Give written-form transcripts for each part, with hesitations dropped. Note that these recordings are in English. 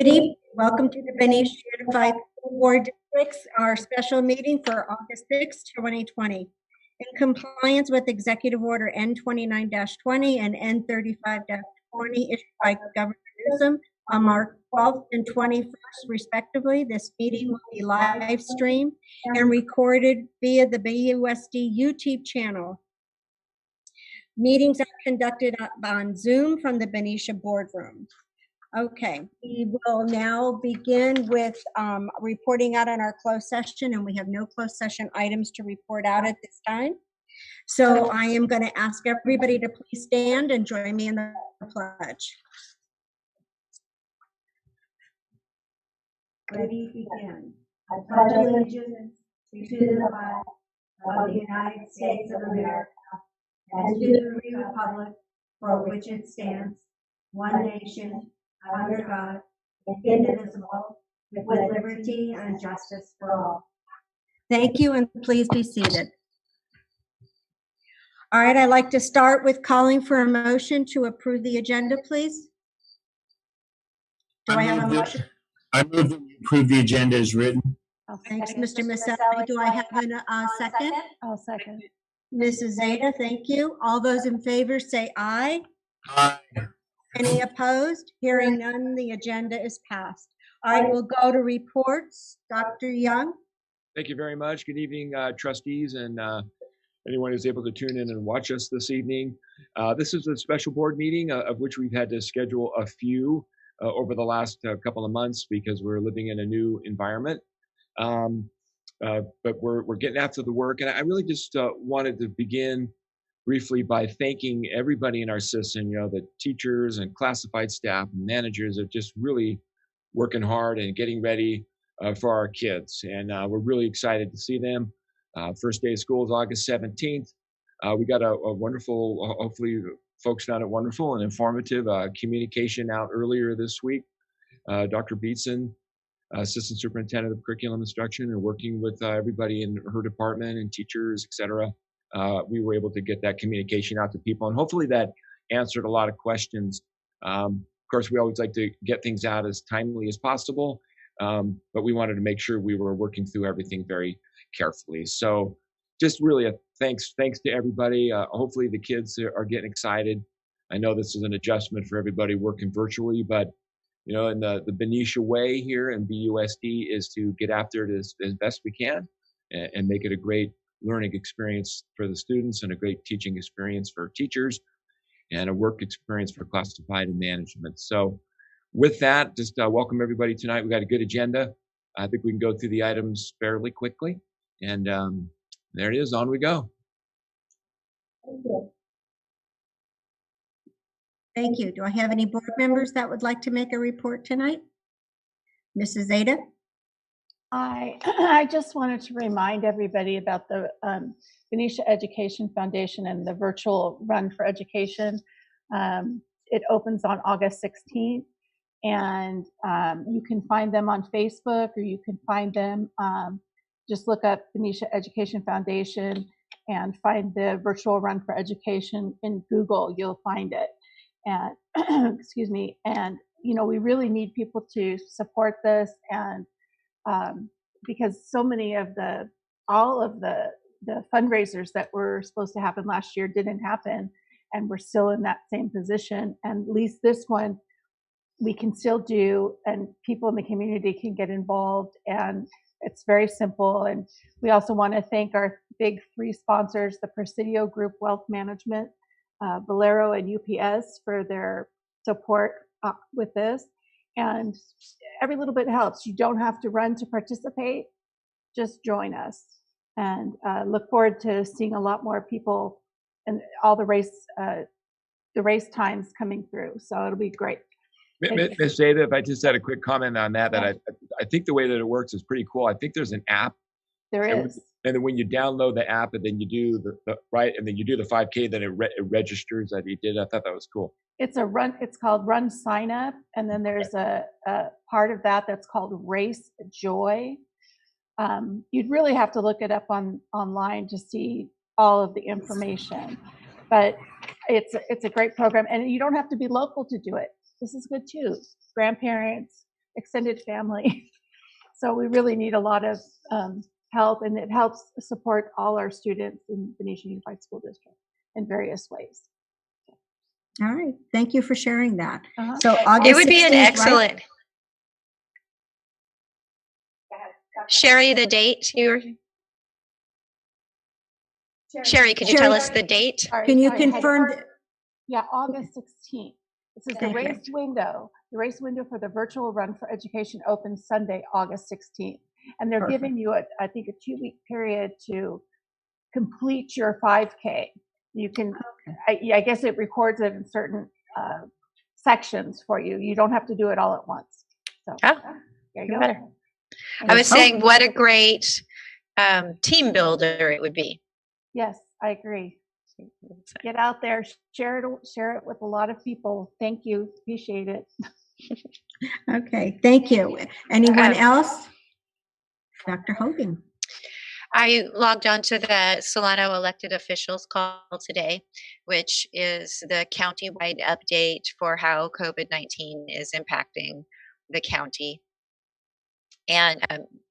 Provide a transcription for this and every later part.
Good evening. Welcome to the Benicia Unified School Board Districts, our special meeting for August 6, 2020. In compliance with Executive Order N29-20 and N35-20 issued by Governor Newsom on March 12th and 21st, respectively, this meeting will be live streamed and recorded via the BUSD YouTube channel. Meetings are conducted on Zoom from the Benicia boardroom. Okay, we will now begin with reporting out on our closed session, and we have no closed session items to report out at this time. So I am going to ask everybody to please stand and join me in the pledge. Ready, begin. I pledge allegiance to the flag of the United States of America and to the republic for which it stands, one nation, under God, indivisible, with liberty and justice for all. Thank you, and please be seated. All right, I'd like to start with calling for a motion to approve the agenda, please. Do I have a motion? I move that we approve the agenda as written. Thanks, Mr. Maselli. Do I have a second? I'll second. Mrs. Zeta, thank you. All those in favor say aye. Aye. Any opposed? Hearing none, the agenda is passed. All right, we'll go to reports. Dr. Young. Thank you very much. Good evening, trustees and anyone who's able to tune in and watch us this evening. This is a special board meeting of which we've had to schedule a few over the last couple of months because we're living in a new environment. But we're getting after the work, and I really just wanted to begin briefly by thanking everybody in our system. You know, the teachers and classified staff and managers are just really working hard and getting ready for our kids, and we're really excited to see them. First day of school is August 17th. We got a wonderful, hopefully folks found it wonderful and informative communication out earlier this week. Dr. Beetson, Assistant Superintendent of Curriculum Instruction, and working with everybody in her department and teachers, etc. We were able to get that communication out to people, and hopefully that answered a lot of questions. Of course, we always like to get things out as timely as possible, but we wanted to make sure we were working through everything very carefully. So just really a thanks to everybody. Hopefully the kids are getting excited. I know this is an adjustment for everybody working virtually, but you know, in the Benicia way here in BUSD is to get after it as best we can and make it a great learning experience for the students and a great teaching experience for teachers and a work experience for classified and management. So with that, just welcome everybody tonight. We got a good agenda. I think we can go through the items fairly quickly. And there it is, on we go. Thank you. Thank you. Do I have any board members that would like to make a report tonight? Mrs. Zeta? I just wanted to remind everybody about the Benicia Education Foundation and the virtual Run for Education. It opens on August 16th, and you can find them on Facebook, or you can find them, just look up Benicia Education Foundation and find the virtual Run for Education in Google. You'll find it. And excuse me. And you know, we really need people to support this, and because so many of all of the fundraisers that were supposed to happen last year didn't happen, and we're still in that same position. And at least this one we can still do, and people in the community can get involved, and it's very simple. And we also want to thank our big three sponsors, the Presidio Group Wealth Management, Valero, and UPS for their support with this. And every little bit helps. You don't have to run to participate. Just join us, and look forward to seeing a lot more people and all the race times coming through. So it'll be great. Ms. Zeta, if I just had a quick comment on that, that I think the way that it works is pretty cool. I think there's an app. There is. And then when you download the app and then you do the right, and then you do the 5K, then it registers that you did. I thought that was cool. It's a run. It's called Run Sign Up, and then there's a part of that that's called Race Joy. You'd really have to look it up online to see all of the information, but it's a great program, and you don't have to be local to do it. This is good too. Grandparents, extended family. So we really need a lot of help, and it helps support all our students in Benicia Unified School District in various ways. All right, thank you for sharing that. Uh-huh. So It August would be an 16th, right? excellent. Sherry, the date Sherry, could you tell us the date? Sorry, Can you sorry, I had- confirm? Yeah, August 16th. This is the Thank you. race window. The race window for the virtual run for education opens Sunday, August 16th. And they're Perfect. giving you, I think, a 2-week period to complete your 5K. You can, I guess it records it in certain sections for you. You don't have to do it all at once. So Oh, there you even go. better. I was saying what a great team builder it would be. Yes, I agree. Get out there, share it with a lot of people. Thank you, appreciate it. Okay, thank you. Anyone else? Dr. Hogan. I logged on to the Solano elected officials call today, which is the county-wide update for how COVID-19 is impacting the county. And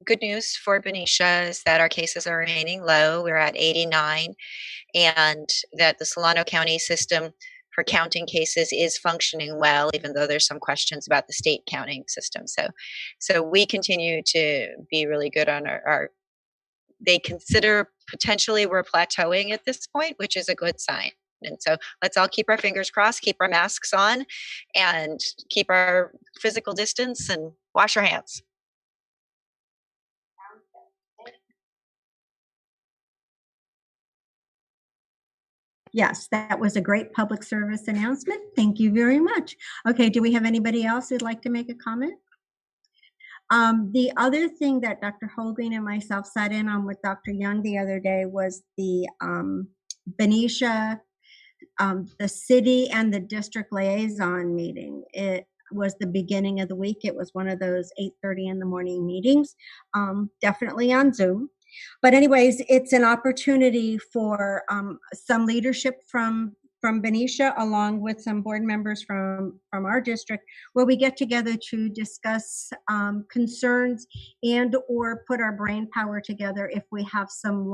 good news for Benicia is that our cases are remaining low. We're at 89, and that the Solano County system for counting cases is functioning well, even though there's some questions about the state counting system. So we continue to be really good on our they consider potentially we're plateauing at this point, which is a good sign. And so let's all keep our fingers crossed, keep our masks on, and keep our physical distance and wash our hands. Yes, that was a great public service announcement. Thank you very much. Okay, do we have anybody else who'd like to make a comment? The other thing that Dr. Hogan and myself sat in on with Dr. Young the other day was the Benicia, the city and the district liaison meeting. It was the beginning of the week. It was one of those 8:30 in the morning meetings, definitely on Zoom. But anyways, it's an opportunity for some leadership from Benicia, along with some board members from our district, where we get together to discuss concerns and or put our brain power together if we have some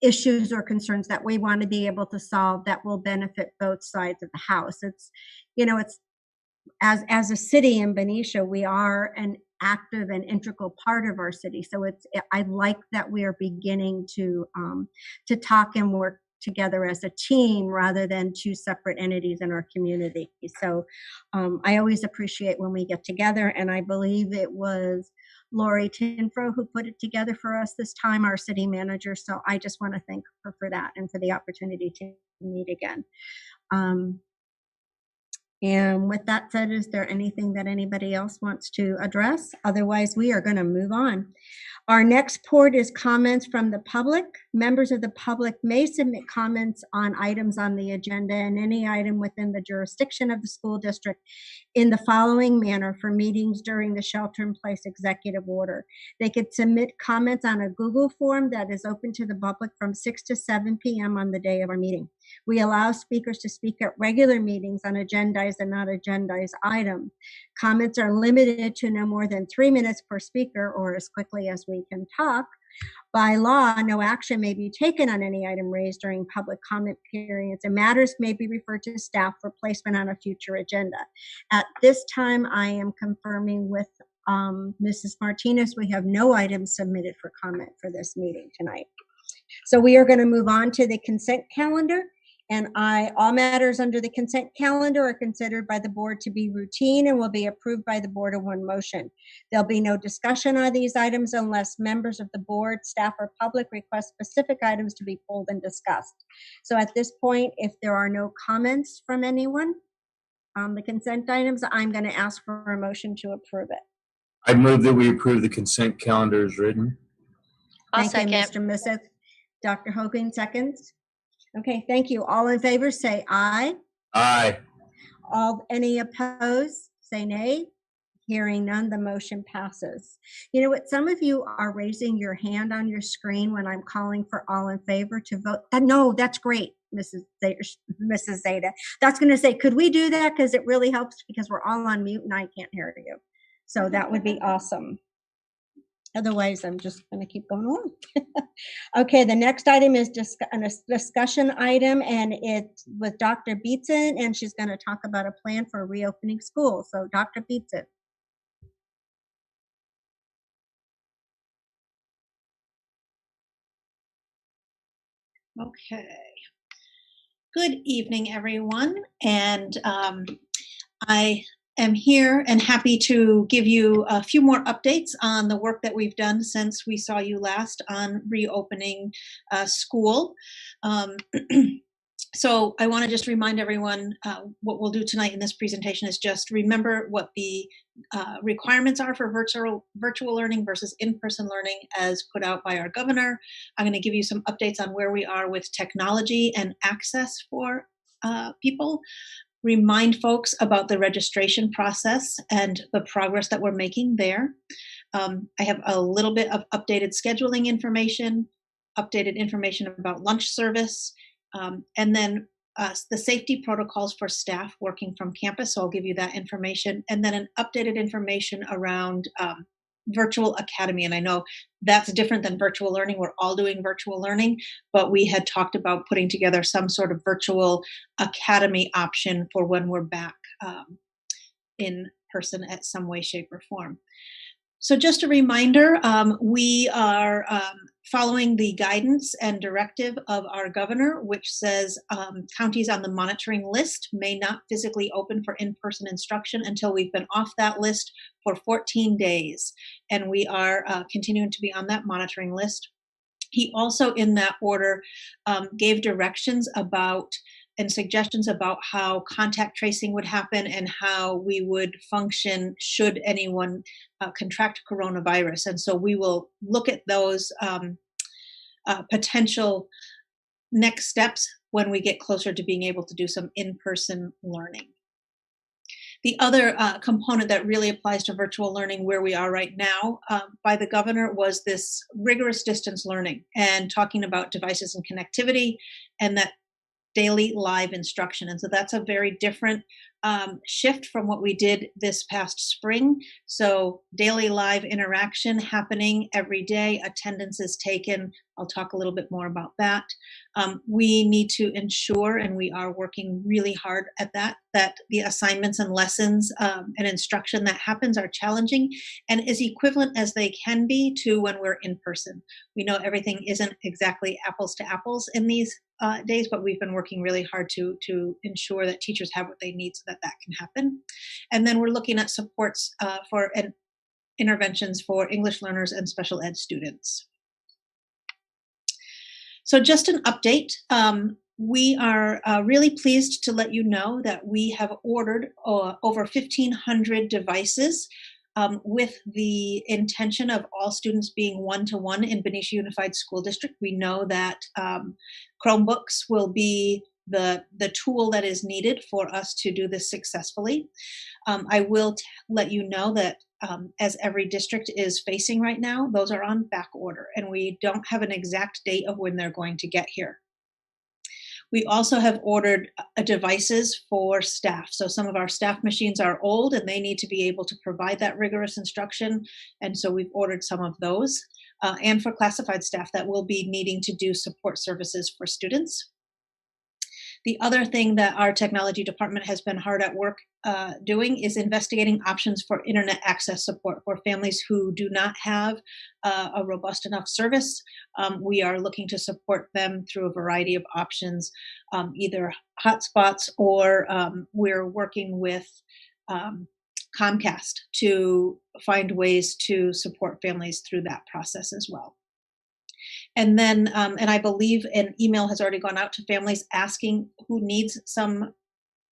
issues or concerns that we want to be able to solve that will benefit both sides of the house. It's, it's as a city in Benicia, we are an active and integral part of our city. So I like that we are beginning to talk and work together as a team rather than two separate entities in our community. So I always appreciate when we get together, and I believe it was Lori Tinfro who put it together for us this time, our city manager. So I just want to thank her for that and for the opportunity to meet again. And with that said, is there anything that anybody else wants to address? Otherwise, we are going to move on. Our next part is comments from the public. Members of the public may submit comments on items on the agenda and any item within the jurisdiction of the school district in the following manner for meetings during the shelter-in-place executive order. They could submit comments on a Google form that is open to the public from 6 to 7 p.m. on the day of our meeting. We allow speakers to speak at regular meetings on agendized and not agendized items. Comments are limited to no more than 3 minutes per speaker, or as quickly as we can talk. By law, no action may be taken on any item raised during public comment periods, and matters may be referred to staff for placement on a future agenda. At this time, I am confirming with Mrs. Martinez, we have no items submitted for comment for this meeting tonight. So we are going to move on to the consent calendar. And all matters under the consent calendar are considered by the board to be routine and will be approved by the board in one motion. There'll be no discussion on these items unless members of the board, staff, or public request specific items to be pulled and discussed. So at this point, if there are no comments from anyone on the consent items, I'm going to ask for a motion to approve it. I move that we approve the consent calendar as written. I'll Thank you, Mr. Misseth. Dr. Hogan, seconds. Okay, thank you. All in favor, say aye. Aye. Any opposed, say nay. Hearing none, the motion passes. You know what? Some of you are raising your hand on your screen when I'm calling for all in favor to vote. No, that's great. Mrs. Zeta. That's going to say, could we do that? Because it really helps because we're all on mute and I can't hear you. So that would be awesome. Otherwise, I'm just going to keep going along. Okay, the next item is just a discussion item, and it's with Dr. Beatson, and she's going to talk about a plan for reopening school. So, Dr. Beatson. Okay. Good evening, everyone. And I am here and happy to give you a few more updates on the work that we've done since we saw you last on reopening school. So I want to just remind everyone what we'll do tonight in this presentation is just remember what the requirements are for virtual learning versus in-person learning as put out by our governor. I'm going to give you some updates on where we are with technology and access for people. Remind folks about the registration process and the progress that we're making there. I have a little bit of updated scheduling information, updated information about lunch service, and then the safety protocols for staff working from campus. So I'll give you that information. And then an updated information around virtual academy. And I know that's different than virtual learning. We're all doing virtual learning, but we had talked about putting together some sort of virtual academy option for when we're back in person at some way, shape, or form. So just a reminder, we are following the guidance and directive of our governor, which says counties on the monitoring list may not physically open for in-person instruction until we've been off that list for 14 days. And we are continuing to be on that monitoring list. He also, in that order, gave directions about and suggestions about how contact tracing would happen and how we would function should anyone contract coronavirus. And so we will look at those potential next steps when we get closer to being able to do some in-person learning. The other component that really applies to virtual learning where we are right now by the governor was this rigorous distance learning and talking about devices and connectivity and that daily live instruction. And so that's a very different shift from what we did this past spring. So daily live interaction happening every day, attendance is taken. I'll talk a little bit more about that. We need to ensure, and we are working really hard at that the assignments and lessons and instruction that happens are challenging and as equivalent as they can be to when we're in person. We know everything isn't exactly apples to apples in these days, but we've been working really hard to ensure that teachers have what they need so that can happen. And then we're looking at supports for interventions for English learners and special ed students. So just an update. We are really pleased to let you know that we have ordered over 1,500 devices with the intention of all students being one-to-one in Benicia Unified School District. We know that Chromebooks will be the tool that is needed for us to do this successfully. I will let you know that as every district is facing right now, those are on back order, and we don't have an exact date of when they're going to get here. We also have ordered devices for staff. So some of our staff machines are old and they need to be able to provide that rigorous instruction. And so we've ordered some of those. And for classified staff that will be needing to do support services for students. The other thing that our technology department has been hard at work doing is investigating options for internet access support for families who do not have a robust enough service. We are looking to support them through a variety of options, either hotspots or we're working with Comcast to find ways to support families through that process as well. And then, and I believe an email has already gone out to families asking who needs some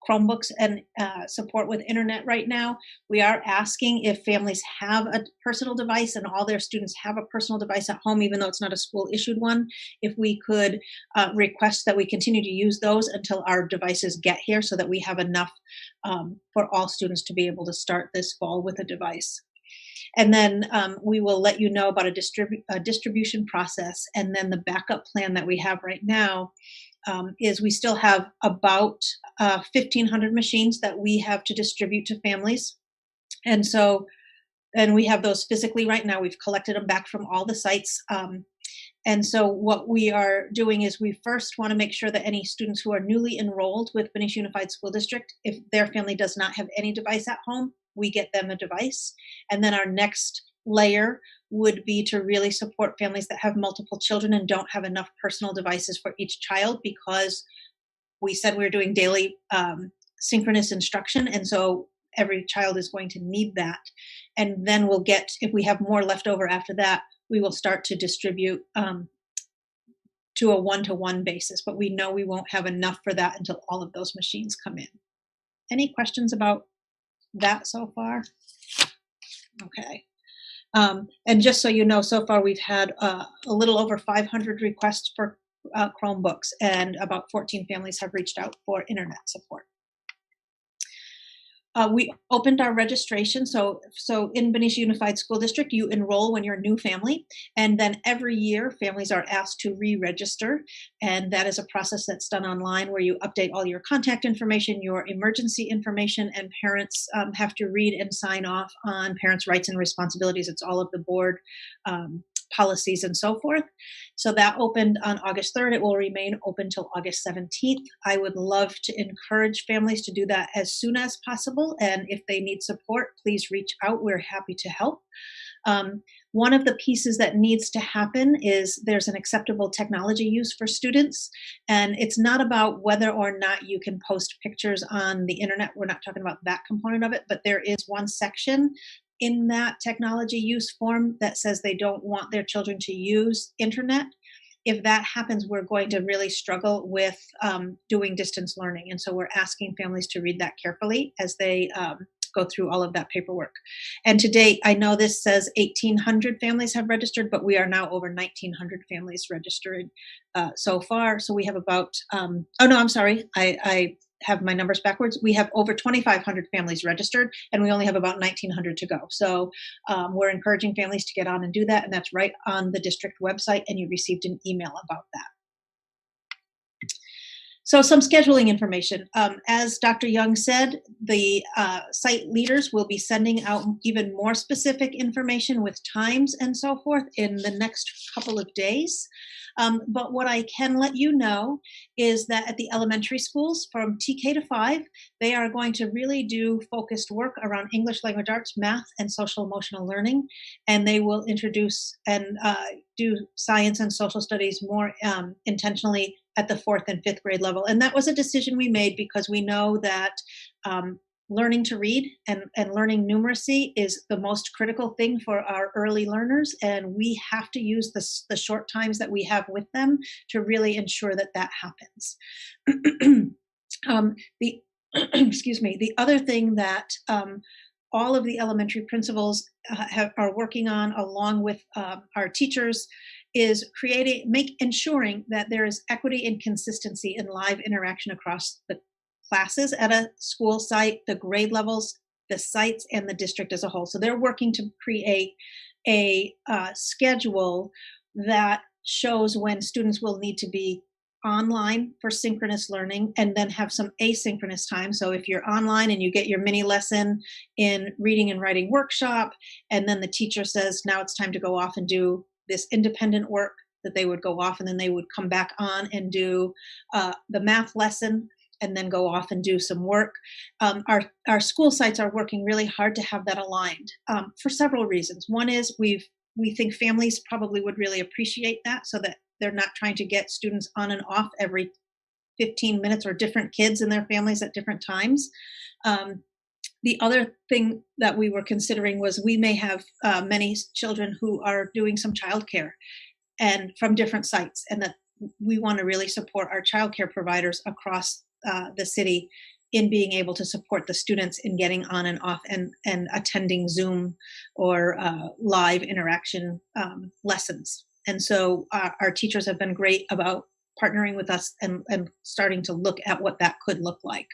Chromebooks and support with internet right now. We are asking if families have a personal device and all their students have a personal device at home, even though it's not a school issued one, if we could request that we continue to use those until our devices get here so that we have enough for all students to be able to start this fall with a device. And then we will let you know about a distribution process and then the backup plan that we have right now is we still have about 1,500 machines that we have to distribute to families. And so, and we have those physically right now. We've collected them back from all the sites. And so what we are doing is we first want to make sure that any students who are newly enrolled with Benicia Unified School District, if their family does not have any device at home, we get them a device. And then our next layer would be to really support families that have multiple children and don't have enough personal devices for each child, because we said we were doing daily synchronous instruction. And so every child is going to need that. And then we'll get, if we have more left over after that, we will start to distribute to a one-to-one basis, but we know we won't have enough for that until all of those machines come in. Any questions about that so far? Okay. And just so you know, so far we've had a little over 500 requests for Chromebooks, and about 14 families have reached out for internet support. We opened our registration. So in Benicia Unified School District, you enroll when you're a new family, and then every year families are asked to re-register. And that is a process that's done online where you update all your contact information, your emergency information, and parents have to read and sign off on parents' rights and responsibilities. It's all of the board policies and so forth. So that opened on August 3rd. It will remain open till August 17th. I would love to encourage families to do that as soon as possible. And if they need support, please reach out. We're happy to help. One of the pieces that needs to happen is there's an acceptable technology use for students. And it's not about whether or not you can post pictures on the internet. We're not talking about that component of it, but there is one section in that technology use form that says they don't want their children to use internet. If that happens, we're going to really struggle with doing distance learning. And so we're asking families to read that carefully as they go through all of that paperwork. And to date, I know this says 1,800 families have registered, but we are now over 1,900 families registered so far. So we have about, oh no, I'm sorry, I have my numbers backwards. We have over 2,500 families registered, and we only have about 1,900 to go. So we're encouraging families to get on and do that, and that's right on the district website, and you received an email about that. So some scheduling information. As Dr. Young said, the site leaders will be sending out even more specific information with times and so forth in the next couple of days. But what I can let you know is that at the elementary schools from TK to 5, they are going to really do focused work around English language arts, math, and social emotional learning. And they will introduce and do science and social studies more intentionally at the 4th and 5th grade level. And that was a decision we made because we know that learning to read and learning numeracy is the most critical thing for our early learners. And we have to use the short times that we have with them to really ensure that that happens. Excuse me, the other thing that all of the elementary principals are working on along with our teachers is ensuring that there is equity and consistency in live interaction across the classes at a school site, the grade levels, the sites, and the district as a whole. So they're working to create a schedule that shows when students will need to be online for synchronous learning and then have some asynchronous time. So if you're online and you get your mini lesson in reading and writing workshop, and then the teacher says, now it's time to go off and do this independent work, that they would go off and then they would come back on and do the math lesson and then go off and do some work. Our school sites are working really hard to have that aligned for several reasons. One is we think families probably would really appreciate that, so that they're not trying to get students on and off every 15 minutes or different kids in their families at different times. The other thing that we were considering was we may have many children who are doing some childcare and from different sites, and that we want to really support our childcare providers across the city in being able to support the students in getting on and off and attending Zoom or live interaction lessons. And so our teachers have been great about partnering with us and starting to look at what that could look like.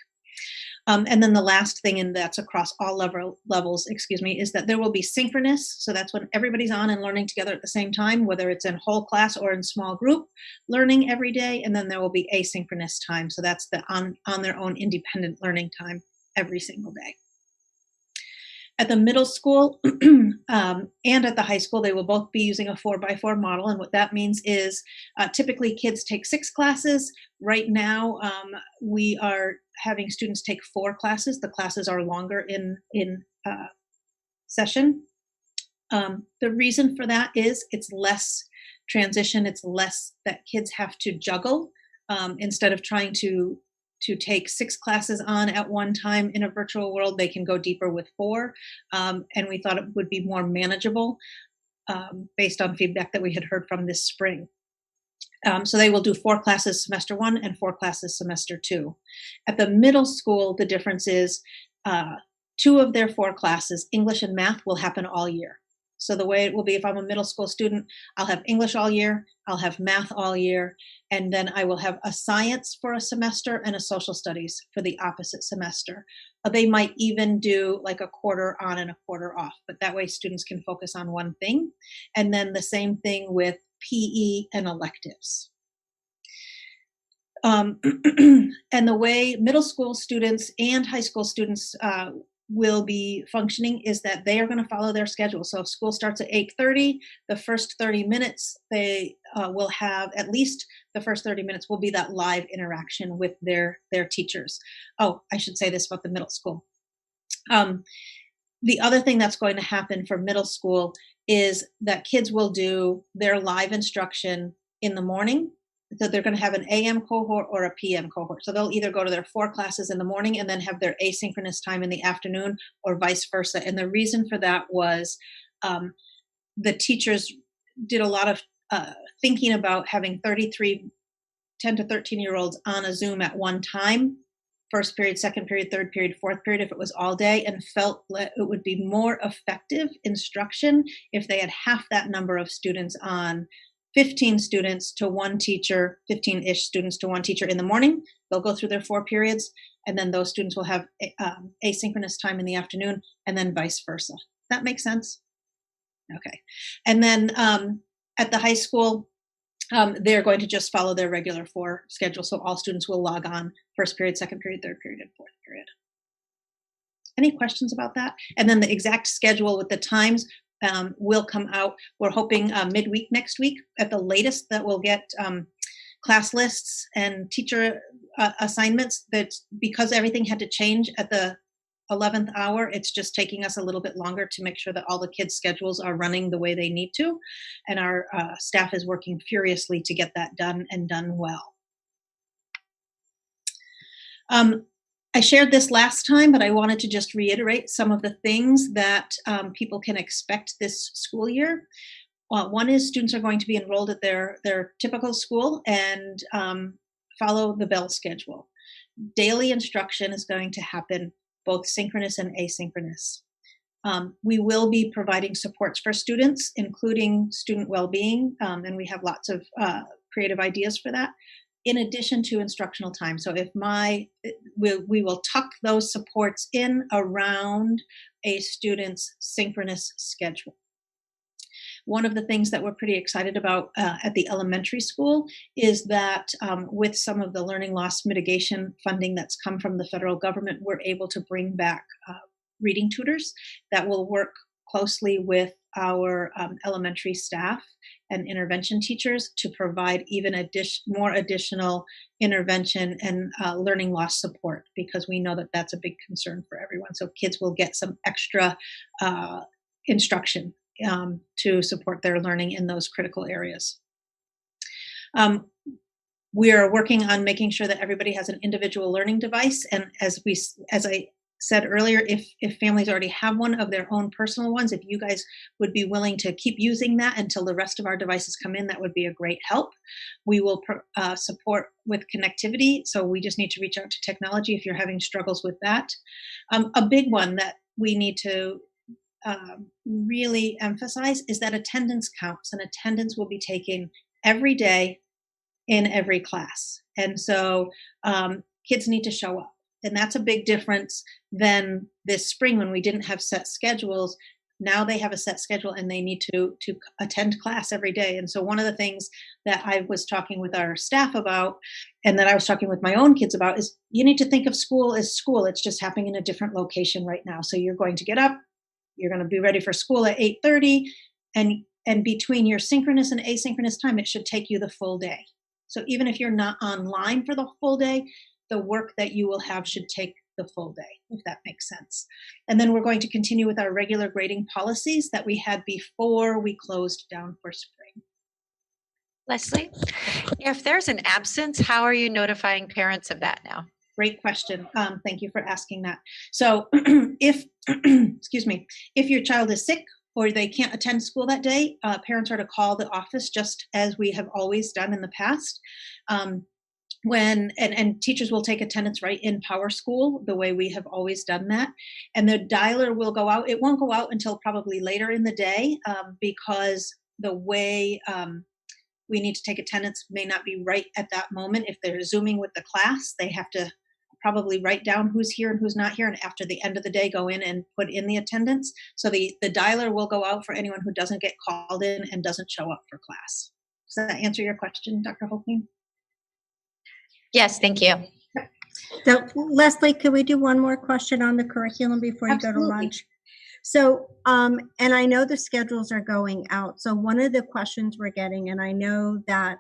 And then the last thing, and that's across all levels, is that there will be synchronous. So that's when everybody's on and learning together at the same time, whether it's in whole class or in small group, learning every day. And then there will be asynchronous time. So that's the on their own independent learning time every single day. At the middle school and at the high school, they will both be using a 4x4 model. And what that means is typically kids take 6 classes. Right now, we are having students take 4 classes. The classes are longer in session. The reason for that is it's less transition. It's less that kids have to juggle instead of trying to take 6 classes on at one time in a virtual world. They can go deeper with 4. And we thought it would be more manageable based on feedback that we had heard from this spring. So they will do 4 classes semester 1 and 4 classes semester 2. At the middle school, the difference is 2 of their 4 classes, English and math, will happen all year. So the way it will be, if I'm a middle school student, I'll have English all year, I'll have math all year, and then I will have a science for a semester and a social studies for the opposite semester. They might even do like a quarter on and a quarter off, but that way students can focus on one thing. And then the same thing with PE and electives. And the way middle school students and high school students will be functioning is that they are going to follow their schedule. So if school starts at 8:30, the first 30 minutes, they will have, at least the first 30 minutes will be that live interaction with their teachers. Oh, I should say this about the middle school. The other thing that's going to happen for middle school is that kids will do their live instruction in the morning. So they're going to have an AM cohort or a PM cohort. So they'll either go to their 4 classes in the morning and then have their asynchronous time in the afternoon, or vice versa. And the reason for that was the teachers did a lot of thinking about having 33 10 to 13-year-olds on a Zoom at one time, first period, second period, third period, fourth period, if it was all day, and felt that it would be more effective instruction if they had half that number of students on, 15 students to one teacher, 15-ish students to one teacher in the morning. They'll go through their 4 periods, and then those students will have asynchronous time in the afternoon, and then vice versa. That makes sense? Okay. And then at the high school, they're going to just follow their regular 4 schedule. So all students will log on first period, second period, third period, and fourth period. Any questions about that? And then the exact schedule with the times will come out. We're hoping midweek next week at the latest that we'll get class lists and teacher assignments. That because everything had to change at the 11th hour, it's just taking us a little bit longer to make sure that all the kids' schedules are running the way they need to. And our staff is working furiously to get that done and done well. I shared this last time, but I wanted to just reiterate some of the things that people can expect this school year. One is students are going to be enrolled at their typical school and follow the bell schedule. Daily instruction is going to happen both synchronous and asynchronous. We will be providing supports for students, including student well-being, and we have lots of creative ideas for that, in addition to instructional time. So if we will tuck those supports in around a student's synchronous schedule. One of the things that we're pretty excited about at the elementary school is that with some of the learning loss mitigation funding that's come from the federal government, we're able to bring back reading tutors that will work closely with our elementary staff and intervention teachers to provide even more additional intervention and learning loss support, because we know that that's a big concern for everyone. So kids will get some extra instruction to support their learning in those critical areas. We are working on making sure that everybody has an individual learning device. And as I said earlier, if families already have one of their own personal ones, if you guys would be willing to keep using that until the rest of our devices come in, that would be a great help. We will support with connectivity. So we just need to reach out to technology if you're having struggles with that. A big one that we need to really emphasize is that attendance counts, and attendance will be taken every day in every class. And so kids need to show up. And that's a big difference than this spring when we didn't have set schedules. Now they have a set schedule and they need to attend class every day. And so one of the things that I was talking with our staff about, and that I was talking with my own kids about, is you need to think of school as school. It's just happening in a different location right now. So you're going to get up, you're going to be ready for school at 8:30, and between your synchronous and asynchronous time, it should take you the full day. So even if you're not online for the full day, the work that you will have should take the full day, if that makes sense. And then we're going to continue with our regular grading policies that we had before we closed down for spring. Leslie, if there's an absence, how are you notifying parents of that now? Great question. Thank you for asking that. So if, excuse me, if your child is sick or they can't attend school that day, parents are to call the office just as we have always done in the past. And teachers will take attendance right in Power School, the way we have always done that. And the dialer will go out. It won't go out until probably later in the day because the way we need to take attendance may not be right at that moment. If they're Zooming with the class, they have to probably write down who's here and who's not here, and after the end of the day go in and put in the attendance. So the dialer will go out for anyone who doesn't get called in and doesn't show up for class. Does that answer your question, Dr. Holking? Yes, thank you. So Leslie, could we do one more question on the curriculum before you go to Absolutely. lunch? So, and I know the schedules are going out. So one of the questions we're getting, and I know that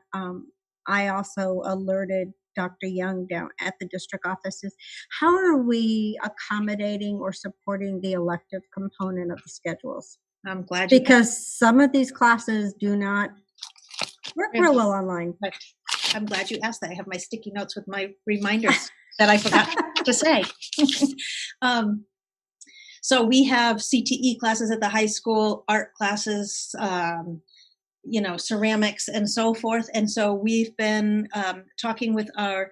I also alerted Dr. Young down at the district offices, how are we accommodating or supporting the elective component of the schedules? I'm glad you Because some of these classes do not work real well online. But I'm glad you asked that. I have my sticky notes with my reminders that I forgot to say. So we have CTE classes at the high school, art classes, ceramics and so forth. And so we've been talking with our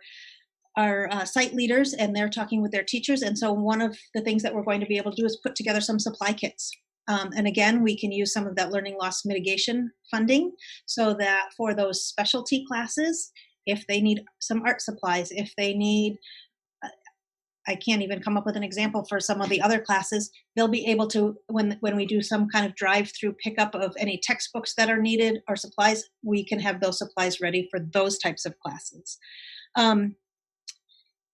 site leaders, and they're talking with their teachers. And so one of the things that we're going to be able to do is put together some supply kits. And again, we can use some of that learning loss mitigation funding so that for those specialty classes, if they need some art supplies, if they need, I can't even come up with an example for some of the other classes, they'll be able to, when we do some kind of drive-through pickup of any textbooks that are needed or supplies, we can have those supplies ready for those types of classes.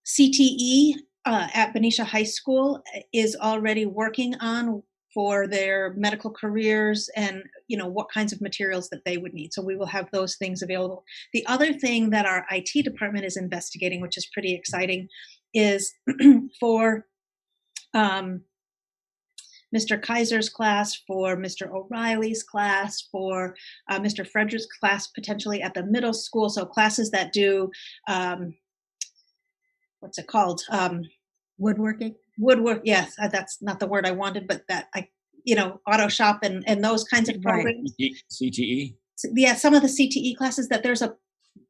CTE at Benicia High School is already working on for their medical careers and what kinds of materials that they would need. So we will have those things available. The other thing that our IT department is investigating, which is pretty exciting, is for Mr. Kaiser's class, for Mr. O'Reilly's class, for Mr. Frederick's class, potentially at the middle school. So classes that do, what's it called? Woodworking? Woodwork, yes, that's not the word I wanted, but that auto shop and those kinds of programs. CTE? Yeah, some of the CTE classes that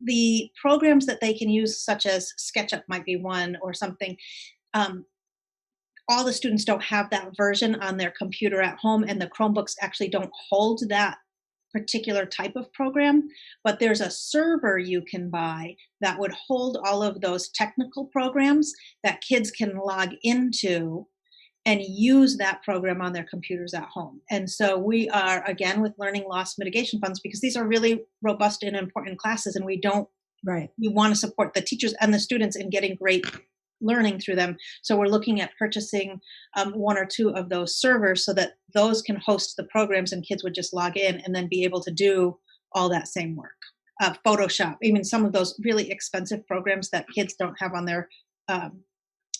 the programs that they can use, such as SketchUp might be one or something. All the students don't have that version on their computer at home, and the Chromebooks actually don't hold that particular type of program, but there's a server you can buy that would hold all of those technical programs that kids can log into and use that program on their computers at home. And so we are, again, with learning loss mitigation funds, because these are really robust and important classes, and we want to support the teachers and the students in getting great learning through them. So we're looking at purchasing one or two of those servers so that those can host the programs and kids would just log in and then be able to do all that same work. Photoshop, even some of those really expensive programs that kids don't have on their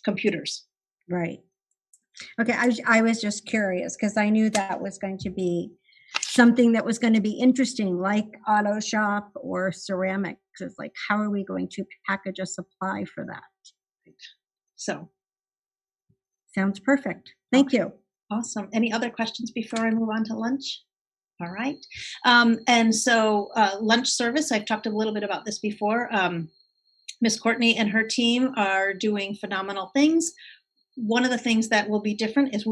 computers. Right. Okay, I was just curious because I knew that was going to be something that was going to be interesting, like auto shop or ceramics. It's like, how are we going to package a supply for that? So, sounds perfect. Thank you. Awesome. Any other questions before I move on to lunch? All right. And so lunch service, I've talked a little bit about this before. Miss Courtney and her team are doing phenomenal things. One of the things that will be different is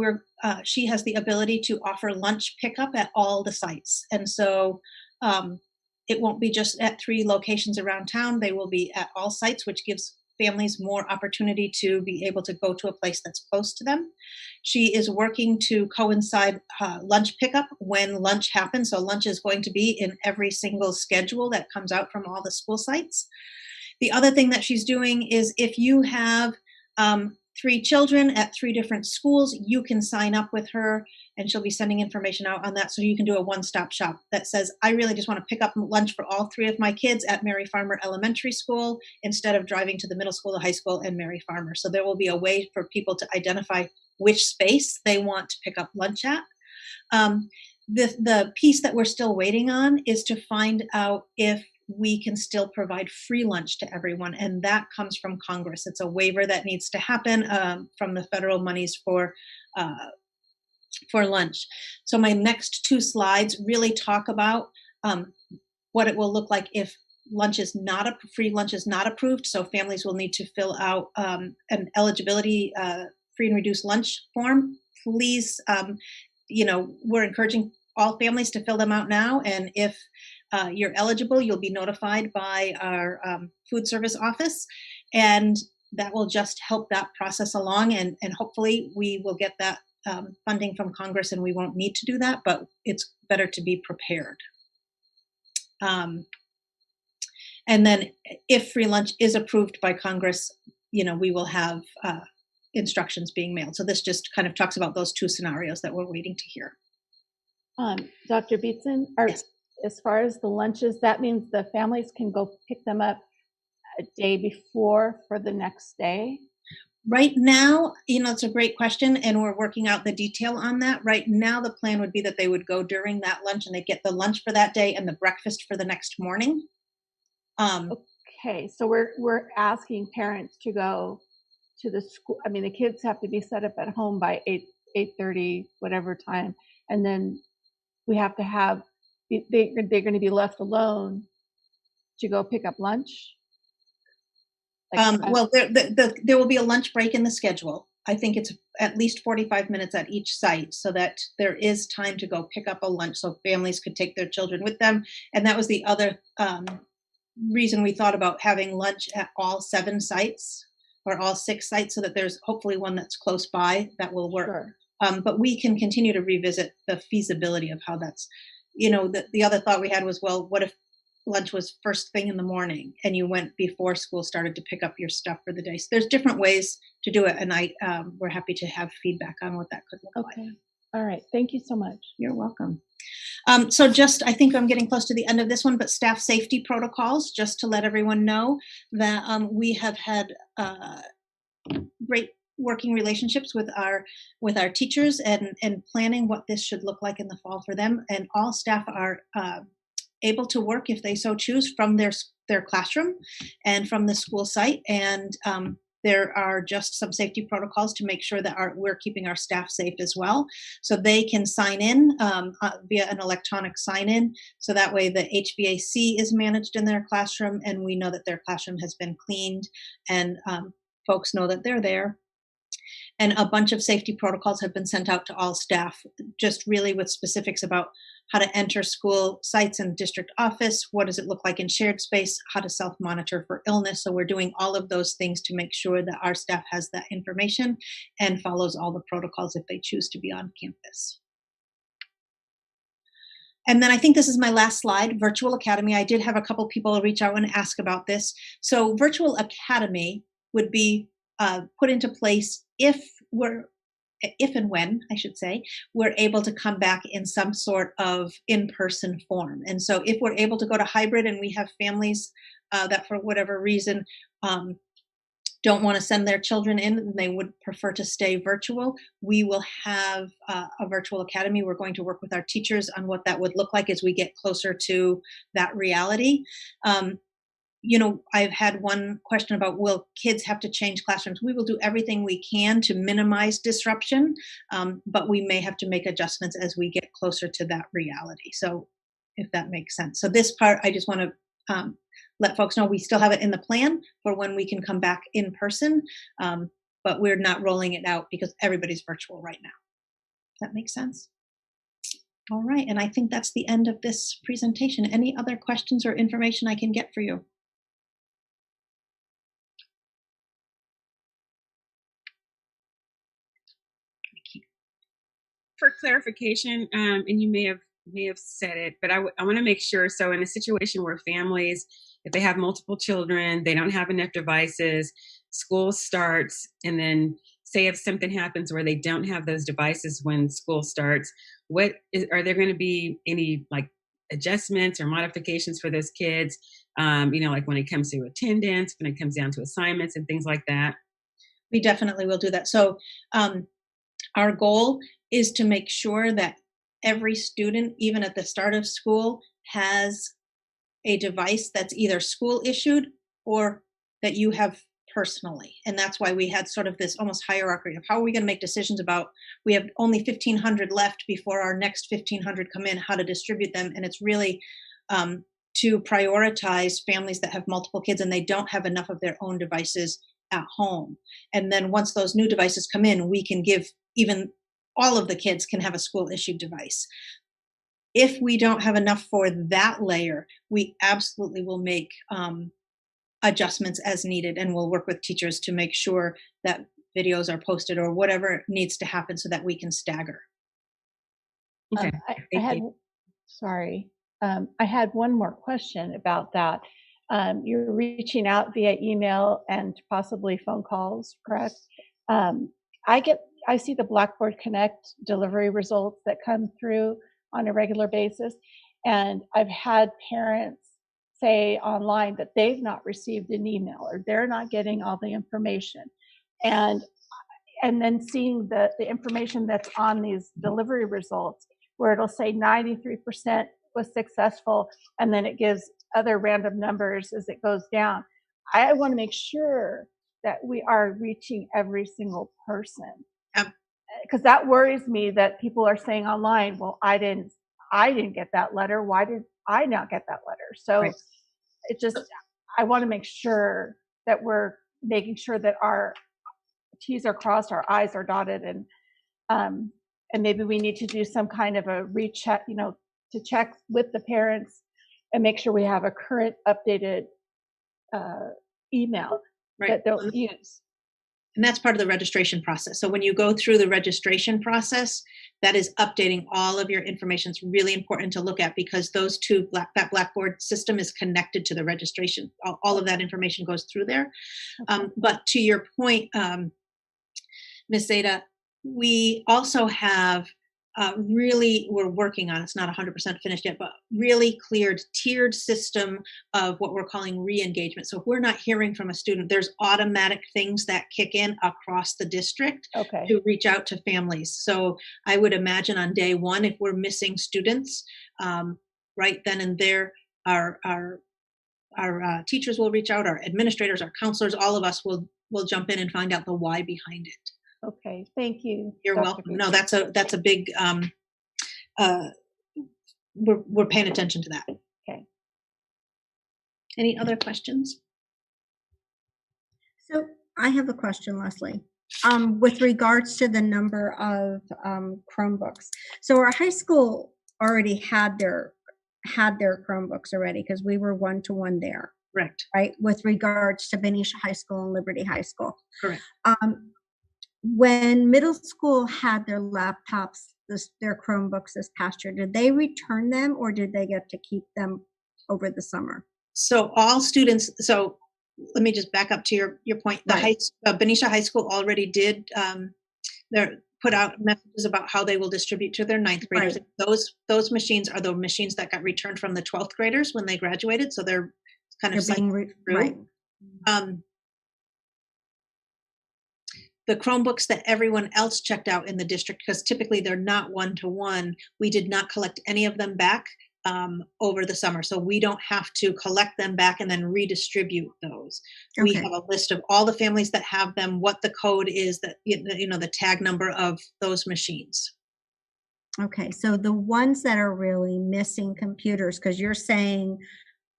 she has the ability to offer lunch pickup at all the sites. And so it won't be just at 3 locations around town. They will be at all sites, which gives families more opportunity to be able to go to a place that's close to them. She is working to coincide lunch pickup when lunch happens. So lunch is going to be in every single schedule that comes out from all the school sites. The other thing that she's doing is if you have 3 children at 3 different schools, you can sign up with her, and she'll be sending information out on that, so you can do a one-stop shop that says, I really just want to pick up lunch for all 3 of my kids at Mary Farmer Elementary School instead of driving to the middle school, the high school, and Mary Farmer. So there will be a way for people to identify which space they want to pick up lunch at. The piece that we're still waiting on is to find out if we can still provide free lunch to everyone, and that comes from Congress. It's a waiver that needs to happen from the federal monies for lunch. So my next 2 slides really talk about what it will look like if free lunch is not approved. So families will need to fill out an eligibility free and reduced lunch form. Please, we're encouraging all families to fill them out now, and if you're eligible, you'll be notified by our food service office, and that will just help that process along, and hopefully we will get that funding from Congress and we won't need to do that, but it's better to be prepared. And then if free lunch is approved by Congress, we will have instructions being mailed. So this just kind of talks about those 2 scenarios that we're waiting to hear. Dr. Beetson, Yes. As far as the lunches, that means the families can go pick them up a day before for the next day? Right now, it's a great question, and we're working out the detail on that. Right now, the plan would be that they would go during that lunch and they get the lunch for that day and the breakfast for the next morning. Okay, so we're asking parents to go to the school. I mean, the kids have to be set up at home by 8:30, whatever time, and then we have to have, they're going to be left alone to go pick up lunch? Well, there will be a lunch break in the schedule. I think it's at least 45 minutes at each site so that there is time to go pick up a lunch so families could take their children with them. And that was the other reason we thought about having lunch at all 7 sites or all 6 sites so that there's hopefully one that's close by that will work. Sure. But we can continue to revisit the feasibility of how that's, the other thought we had was, well, what if lunch was first thing in the morning and you went before school started to pick up your stuff for the day? So there's different ways to do it, and we're happy to have feedback on what that could look like. Okay. All right. Thank you so much. You're welcome. So I think I'm getting close to the end of this one, but staff safety protocols, just to let everyone know that we have had great working relationships with our teachers and planning what this should look like in the fall for them. And all staff are able to work, if they so choose, from their classroom and from the school site. And there are just some safety protocols to make sure that we're keeping our staff safe as well. So they can sign in via an electronic sign-in. So that way the HVAC is managed in their classroom, and we know that their classroom has been cleaned, and folks know that they're there. And a bunch of safety protocols have been sent out to all staff, just really with specifics about how to enter school sites and district office, what does it look like in shared space, how to self-monitor for illness. So we're doing all of those things to make sure that our staff has that information and follows all the protocols if they choose to be on campus. And then I think this is my last slide, Virtual Academy. I did have a couple people reach out and ask about this. So Virtual Academy would be put into place if and when, I should say, we're able to come back in some sort of in-person form. And so if we're able to go to hybrid and we have families that for whatever reason don't want to send their children in and they would prefer to stay virtual, we will have a virtual academy. We're going to work with our teachers on what that would look like as we get closer to that reality. I've had one question about, will kids have to change classrooms? We will do everything we can to minimize disruption, but we may have to make adjustments as we get closer to that reality. So if that makes sense. So this part, I just want to let folks know we still have it in the plan for when we can come back in person, but we're not rolling it out because everybody's virtual right now. Does that make sense? All right, and I think that's the end of this presentation. Any other questions or information I can get for you? for clarification, and you may have said it, but I want to make sure. So in a situation where families, if they have multiple children, they don't have enough devices, school starts, and then say if something happens where they don't have those devices when school starts, are there going to be any like adjustments or modifications for those kids? Like when it comes to attendance, when it comes down to assignments and things like that. We definitely will do that. So our goal is to make sure that every student, even at the start of school, has a device that's either school issued or that you have personally. And that's why we had sort of this almost hierarchy of how are we going to make decisions about, we have only 1,500 left before our next 1,500 come in, how to distribute them. And it's really to prioritize families that have multiple kids and they don't have enough of their own devices at home. And then once those new devices come in, we can give even all of the kids can have a school issued device. If we don't have enough for that layer, we absolutely will make adjustments as needed, and we'll work with teachers to make sure that videos are posted or whatever needs to happen so that we can stagger. Okay. I had one more question about that. You're reaching out via email and possibly phone calls, correct? I see the Blackboard Connect delivery results that come through on a regular basis, and I've had parents say online that they've not received an email or they're not getting all the information, and then seeing the information that's on these delivery results where it'll say 93% was successful, and then it gives other random numbers as it goes down. I want to make sure that we are reaching every single person, because that worries me that people are saying online, well, I didn't get that letter. Why did I not get that letter? So right. I want to make sure that we're making sure that our T's are crossed, our I's are dotted, and maybe we need to do some kind of a recheck, to check with the parents and make sure we have a current updated email that they'll use. And that's part of the registration process. So when you go through the registration process, that is updating all of your information. It's really important to look at because those two, that Blackboard system is connected to the registration. All of that information goes through there. Okay. But to your point, Ms. Zeta, we also have we're working on, it's not 100% finished yet, but really cleared tiered system of what we're calling re-engagement. So if we're not hearing from a student, there's automatic things that kick in across the district to reach out to families. So I would imagine on day one, if we're missing students, right then and there, our teachers will reach out, our administrators, our counselors, all of us will jump in and find out the why behind it. Okay, thank you. You're Dr. welcome. No, that's a big. We're paying attention to that. Okay. Any other questions? So I have a question, Leslie, with regards to the number of Chromebooks. So our high school already had their Chromebooks already because we were 1-to-1 there. Correct. Right, with regards to Benicia High School and Liberty High School. Correct. When middle school had their laptops, their Chromebooks this past year, did they return them or did they get to keep them over the summer? So all students, so let me just back up to your point. The Benicia High School already did put out messages about how they will distribute to their 9th graders. Right. Those machines are the machines that got returned from the 12th graders when they graduated. So they're kind of being right. The Chromebooks that everyone else checked out in the district, because typically they're not 1-to-1, we did not collect any of them back over the summer. So we don't have to collect them back and then redistribute those. Okay. We have a list of all the families that have them, what the code is, that the tag number of those machines. Okay, so the ones that are really missing computers, because you're saying,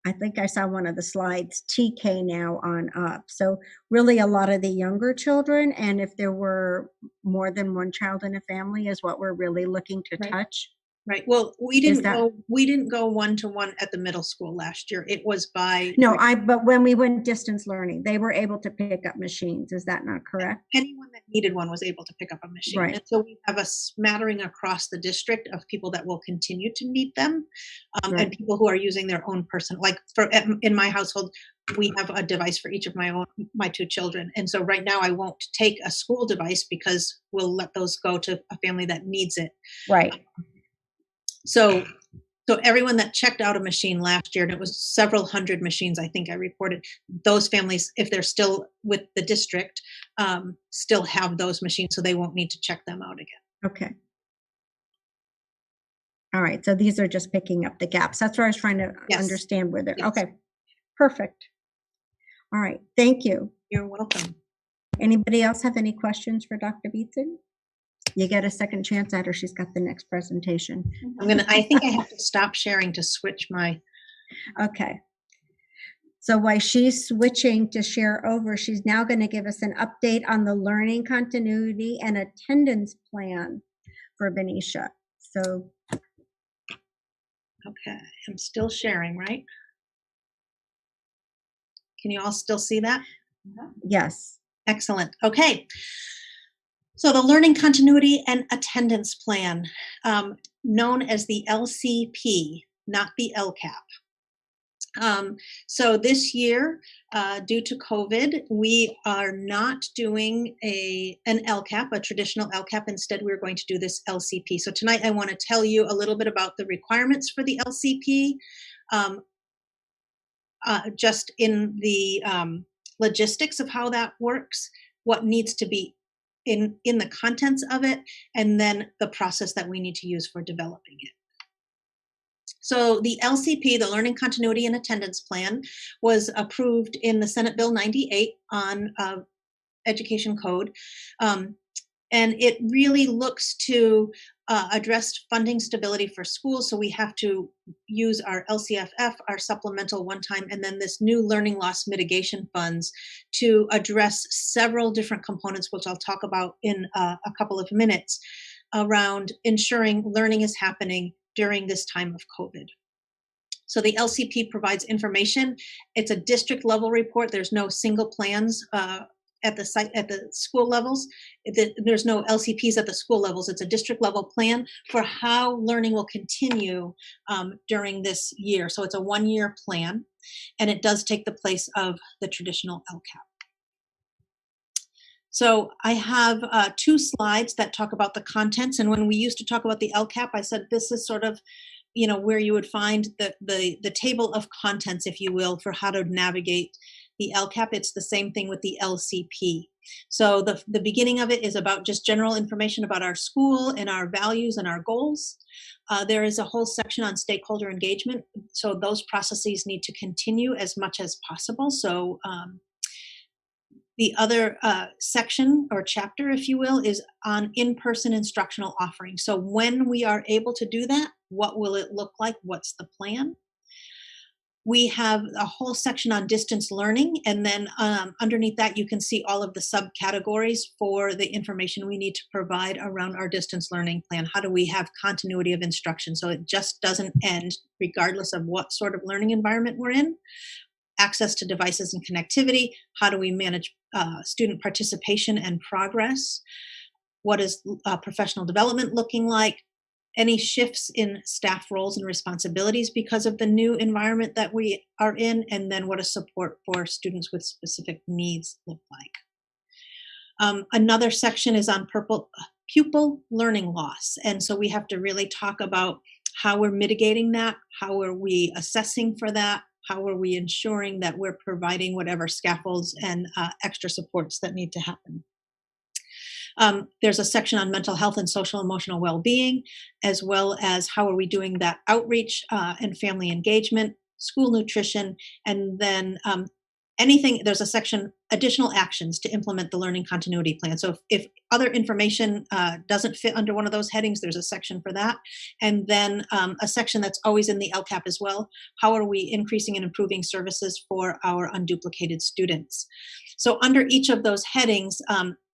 I think I saw one of the slides, TK now on up. So really a lot of the younger children, and if there were more than one child in a family is what we're really looking to touch. Right. Well, we Is didn't that- go, we didn't go one-to-one at the middle school last year. It was by. No, but when we went distance learning, they were able to pick up machines. Is that not correct? Anyone that needed one was able to pick up a machine. Right. And so we have a smattering across the district of people that will continue to need them, Right. and people who are using their own person. Like in my household, we have a device for each of my two children. And so right now I won't take a school device because we'll let those go to a family that needs it. Right. So everyone that checked out a machine last year, and it was several hundred machines, I think I reported, those families, if they're still with the district, still have those machines, so they won't need to check them out again. Okay. All right. So these are just picking up the gaps. That's where I was trying to Yes. understand where they're, Yes. okay. Perfect. All right. Thank you. You're welcome. Anybody else have any questions for Dr. Beatson? You get a second chance at her. She's got the next presentation. I think I have to stop sharing to switch my. Okay. So while she's switching to share over, she's now going to give us an update on the learning continuity and attendance plan for Benicia. So, Okay, I'm still sharing, right? Can you all still see that? yes. Excellent. Okay. So the learning continuity and attendance plan, known as the LCP, not the LCAP. So this year, due to COVID, we are not doing an LCAP, a traditional LCAP. Instead, we're going to do this LCP. So tonight, I want to tell you a little bit about the requirements for the LCP, just in the logistics of how that works, what needs to be in the contents of it, and then the process that we need to use for developing it. So the LCP, the Learning Continuity and Attendance Plan, was approved in the Senate Bill 98 on Education Code. And it really looks to address funding stability for schools. So we have to use our LCFF, our supplemental one-time, and then this new learning loss mitigation funds to address several different components, which I'll talk about in a couple of minutes, around ensuring learning is happening during this time of COVID. So the LCP provides information. It's a district level report. There's no single plans at the school levels. There's no LCPs at the school levels. It's a district level plan for how learning will continue during this year. So it's a 1-year plan, and it does take the place of the traditional LCAP. So I have 2 slides that talk about the contents. And when we used to talk about the LCAP, I said this is sort of, where you would find the table of contents, if you will, for how to navigate the LCAP. It's the same thing with the LCP. So the beginning of it is about just general information about our school and our values and our goals. There is a whole section on stakeholder engagement. So those processes need to continue as much as possible. So the other section or chapter, if you will, is on in-person instructional offerings. So when we are able to do that, what will it look like? What's the plan? We have a whole section on distance learning, and then underneath that, you can see all of the subcategories for the information we need to provide around our distance learning plan. How do we have continuity of instruction so it just doesn't end regardless of what sort of learning environment we're in? Access to devices and connectivity. How do we manage student participation and progress? What is professional development looking like? Any shifts in staff roles and responsibilities because of the new environment that we are in? And then what does support for students with specific needs look like? Another section is on pupil learning loss. And so we have to really talk about how we're mitigating that, how are we assessing for that, how are we ensuring that we're providing whatever scaffolds and extra supports that need to happen. There's a section on mental health and social emotional well-being, as well as how are we doing that outreach and family engagement, school nutrition, and then there's a section, additional actions to implement the learning continuity plan. So if other information doesn't fit under one of those headings, there's a section for that. And then a section that's always in the LCAP as well. How are we increasing and improving services for our unduplicated students? So under each of those headings,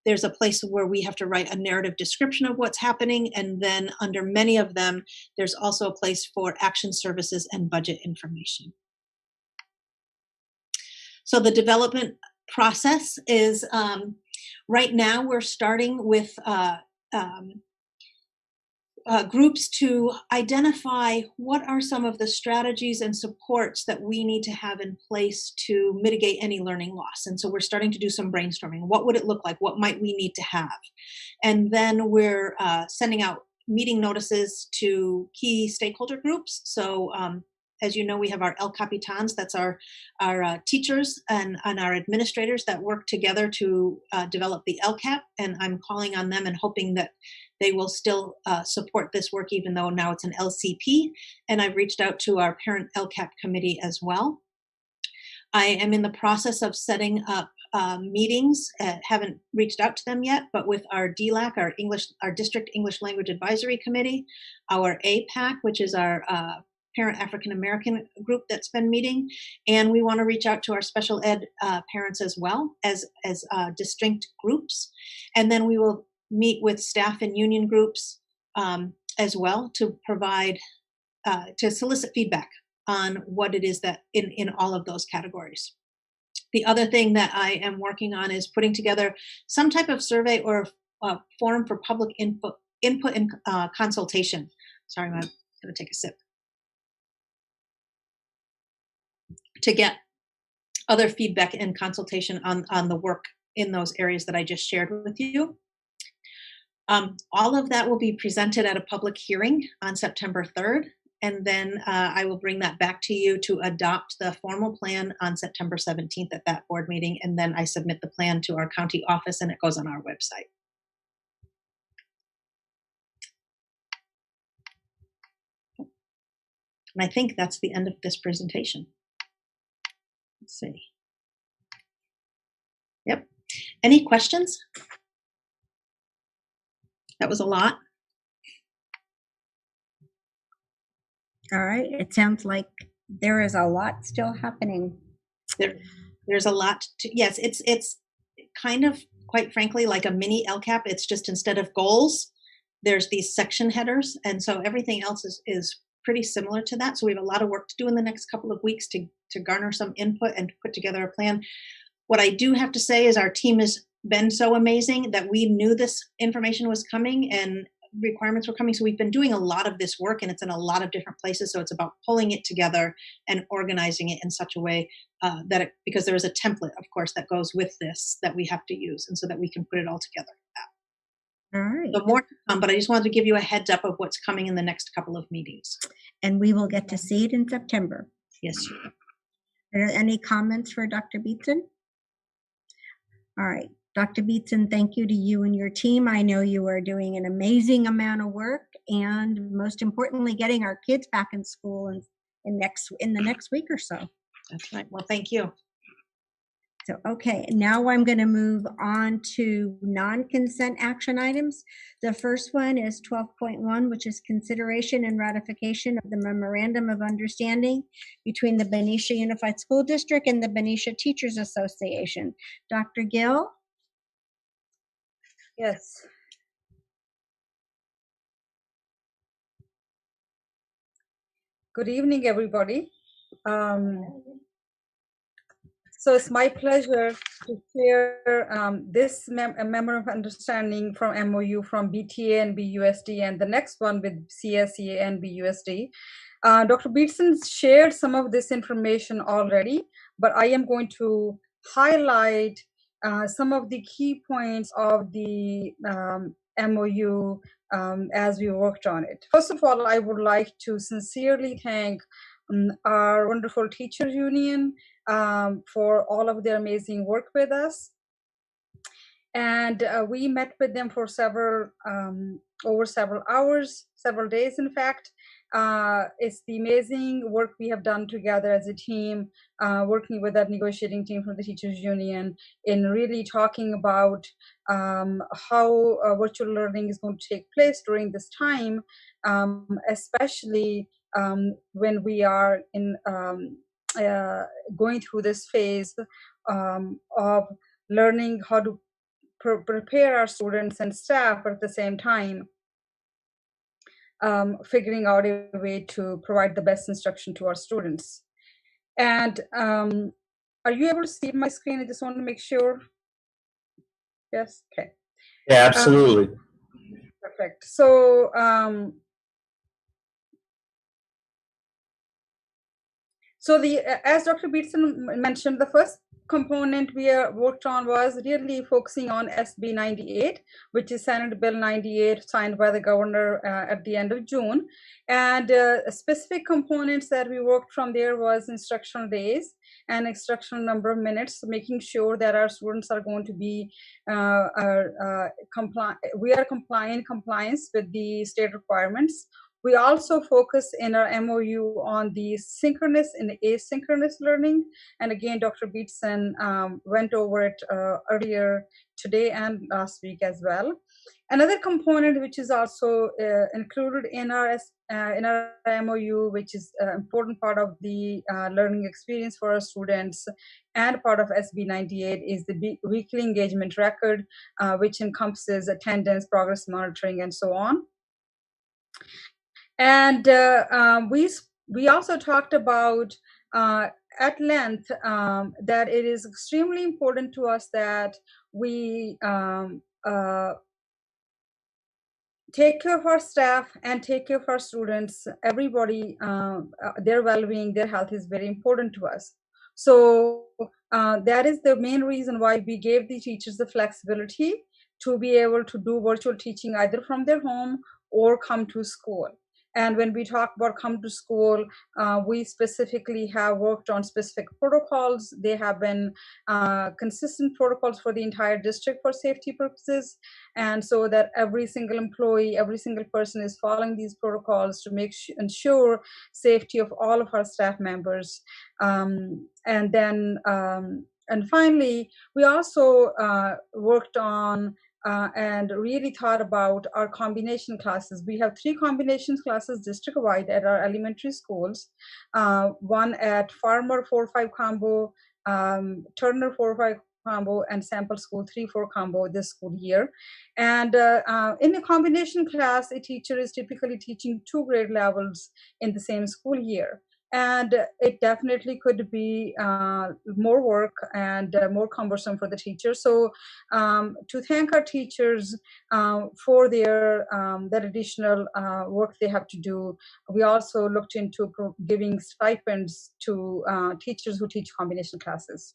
there's a place where we have to write a narrative description of what's happening. And then under many of them, there's also a place for action services and budget information. So the development process is, right now we're starting with groups to identify what are some of the strategies and supports that we need to have in place to mitigate any learning loss. And so we're starting to do some brainstorming. What would it look like? What might we need to have? And then we're sending out meeting notices to key stakeholder groups. So as you know, we have our El Capitans, that's our teachers and our administrators that work together to develop the LCAP. And I'm calling on them and hoping that they will still support this work, even though now it's an LCP. And I've reached out to our parent LCAP committee as well. I am in the process of setting up meetings, haven't reached out to them yet, but with our DLAC, our District English Language Advisory Committee, our APAC, which is our parent African American group that's been meeting, and we want to reach out to our special ed parents as well as distinct groups, and then we will meet with staff and union groups as well to provide to solicit feedback on what it is that in all of those categories. The other thing that I am working on is putting together some type of survey or forum for public input and consultation. Sorry, I'm going to take a sip. To get other feedback and consultation on the work in those areas that I just shared with you. All of that will be presented at a public hearing on September 3rd, and then I will bring that back to you to adopt the formal plan on September 17th at that board meeting, and then I submit the plan to our county office and it goes on our website. And I think that's the end of this presentation. Let's see. Yep. Any questions? That was a lot. All right. It sounds like there is a lot still happening. There's a lot to, yes, it's kind of, quite frankly, like a mini LCAP. It's just instead of goals, there's these section headers. And so everything else is pretty similar to that. So we have a lot of work to do in the next couple of weeks to garner some input and to put together a plan. What I do have to say is our team has been so amazing that we knew this information was coming and requirements were coming. So we've been doing a lot of this work and it's in a lot of different places. So it's about pulling it together and organizing it in such a way that because there is a template, of course, that goes with this that we have to use, and so that we can put it all together. All right. So more to come, but I just wanted to give you a heads up of what's coming in the next couple of meetings. And we will get to see it in September. Yes. Are there any comments for Dr. Beatson? All right. Dr. Beatson, thank you to you and your team. I know you are doing an amazing amount of work, and most importantly, getting our kids back in school in the next week or so. That's right. Well, thank you. So, okay, now I'm going to move on to non-consent action items. The first one is 12.1, which is consideration and ratification of the Memorandum of Understanding between the Benicia Unified School District and the Benicia Teachers Association. Dr. Gill? Yes. Good evening, everybody. So it's my pleasure to share this Memorandum of Understanding from MOU from BTA and BUSD, and the next one with CSEA and BUSD. Dr. Beatson shared some of this information already, but I am going to highlight some of the key points of the MOU as we worked on it. First of all, I would like to sincerely thank our wonderful teachers union for all of their amazing work with us. And we met with them for over several hours, several days, in fact. It's the amazing work we have done together as a team, working with that negotiating team from the teachers union in really talking about how virtual learning is going to take place during this time, especially when we are in going through this phase of learning how to prepare our students and staff, but at the same time, figuring out a way to provide the best instruction to our students. And are you able to see my screen? I just want to make sure. Yes, okay. Yeah, absolutely. Perfect. So as Dr. Beatson mentioned, the first component we worked on was really focusing on SB 98, which is Senate Bill 98 signed by the governor at the end of June. And specific components that we worked from there was instructional days and instructional number of minutes, making sure that our students are going to be compliance with the state requirements. We also focus in our MOU on the synchronous and asynchronous learning. And again, Dr. Beatson went over it earlier today and last week as well. Another component which is also included in our MOU, which is an important part of the learning experience for our students and part of SB 98, is the weekly engagement record, which encompasses attendance, progress monitoring, and so on. And we also talked about at length that it is extremely important to us that we take care of our staff and take care of our students. Everybody, their well-being, their health is very important to us. So that is the main reason why we gave the teachers the flexibility to be able to do virtual teaching either from their home or come to school. And when we talk about come to school, we specifically have worked on specific protocols. They have been consistent protocols for the entire district for safety purposes. And so that every single employee, every single person is following these protocols to ensure safety of all of our staff members. And finally, we also worked on and really thought about our combination classes. We have 3 combination classes district-wide at our elementary schools. One at Farmer 4-5 combo, Turner 4-5 combo, and Sample School 3-4 combo this school year. And in a combination class, a teacher is typically teaching 2 grade levels in the same school year. And it definitely could be more work and more cumbersome for the teachers. So to thank our teachers for their that additional work they have to do, we also looked into giving stipends to teachers who teach combination classes.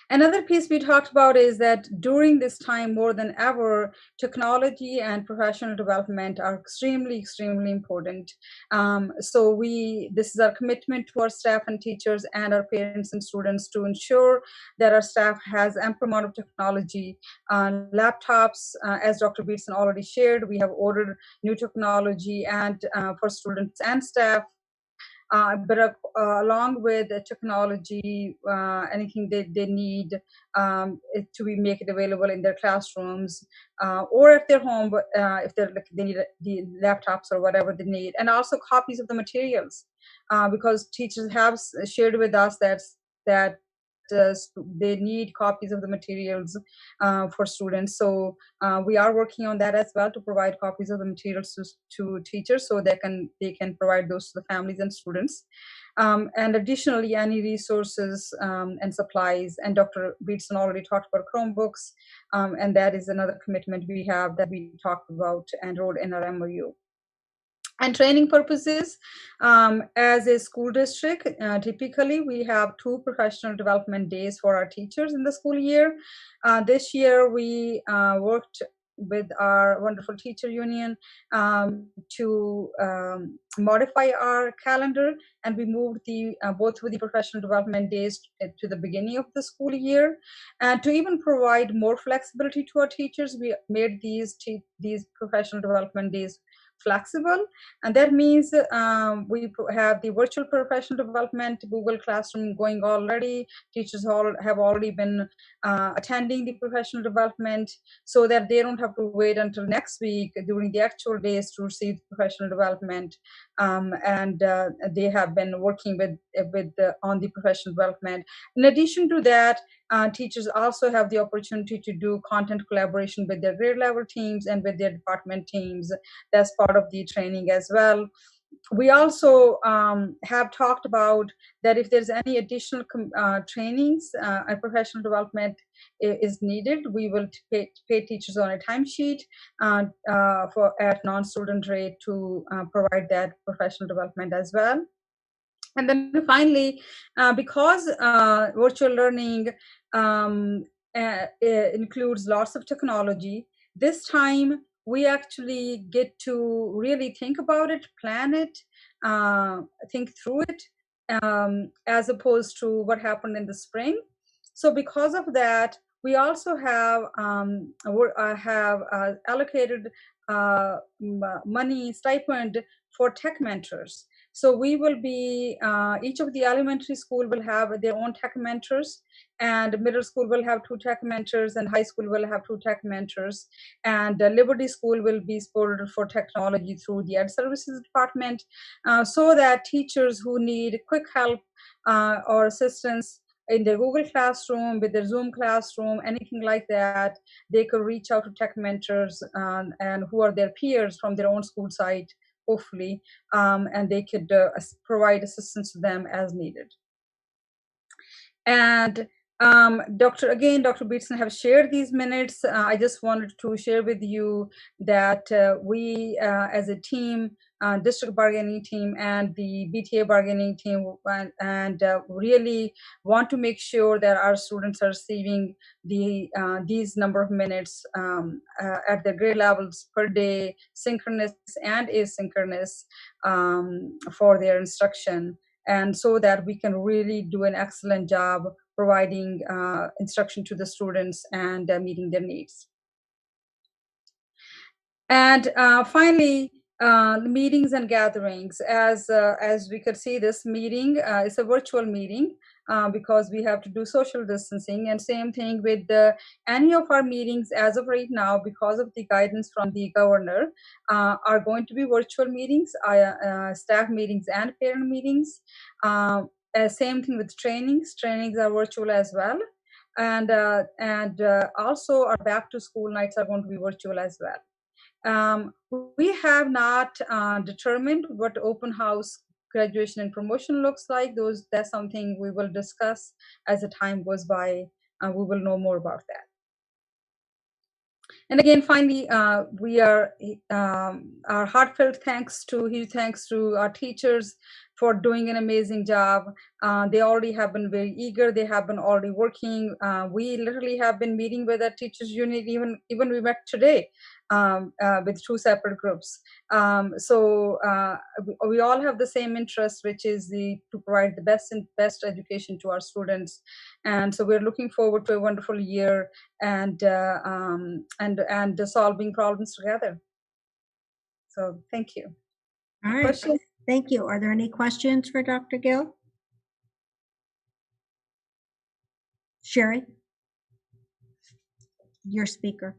Another piece we talked about is that during this time, more than ever, technology and professional development are extremely, extremely important. So this is our commitment to our staff and teachers and our parents and students to ensure that our staff has ample amount of technology. Laptops, as Dr. Beatson already shared, we have ordered new technology and for students and staff. But along with the technology, anything they need to make it available in their classrooms or at their home, if they need the laptops or whatever they need, and also copies of the materials, because teachers have shared with us that they need copies of the materials for students. So we are working on that as well, to provide copies of the materials to teachers so they can provide those to the families and students. And additionally, any resources and supplies, and Dr. Beatson already talked about Chromebooks, and that is another commitment we have that we talked about and wrote in our MOU. And training purposes, as a school district, typically we have 2 professional development days for our teachers in the school year. This year we worked with our wonderful teacher union to modify our calendar, and we moved both of the professional development days to the beginning of the school year. And to even provide more flexibility to our teachers, we made these professional development days flexible, and that means we have the virtual professional development Google Classroom going already. Teachers have already been attending the professional development, so that they don't have to wait until next week during the actual days to receive professional development. And they have been working on the professional development. In addition to that, teachers also have the opportunity to do content collaboration with their grade level teams and with their department teams. That's part of the training as well. We also have talked about that if there's any additional trainings and professional development is needed, we will pay teachers on a timesheet for at non-student rate to provide that professional development as well. And then finally, because virtual learning includes lots of technology, this time we actually get to really think about it, plan it, think through it, as opposed to what happened in the spring. So because of that, we also have allocated money stipend for tech mentors. So we will be, each of the elementary school will have their own tech mentors, and middle school will have 2 tech mentors, and high school will have 2 tech mentors. And Liberty School will be supported for technology through the Ed Services Department, so that teachers who need quick help or assistance in their Google Classroom, with their Zoom classroom, anything like that, they could reach out to tech mentors and who are their peers from their own school site, hopefully, and they could provide assistance to them as needed. And Dr. Beatson have shared these minutes. I just wanted to share with you that we, as a team, district bargaining team and the BTA bargaining team, and really want to make sure that our students are receiving these number of minutes at the grade levels per day, synchronous and asynchronous, for their instruction, and so that we can really do an excellent job providing instruction to the students and meeting their needs. And finally, the meetings and gatherings. As we could see, this meeting is a virtual meeting because we have to do social distancing. And same thing with any of our meetings as of right now, because of the guidance from the governor, are going to be virtual meetings, staff meetings and parent meetings. Same thing with trainings. Trainings are virtual as well. And also our back to school nights are going to be virtual as well. We have not determined what open house graduation and promotion looks like. That's something we will discuss as the time goes by. We will know more about that. And again, finally, we are our heartfelt thanks to our teachers for doing an amazing job. They already have been very eager. They have been already working. We literally have been meeting with our teachers unit. Even we met today with 2 separate groups. So we all have the same interest, which is to provide the best education to our students. And so we're looking forward to a wonderful year and solving problems together. So thank you. All right. Questions? Thank you. Are there any questions for Dr. Gill? Sherry? Your speaker.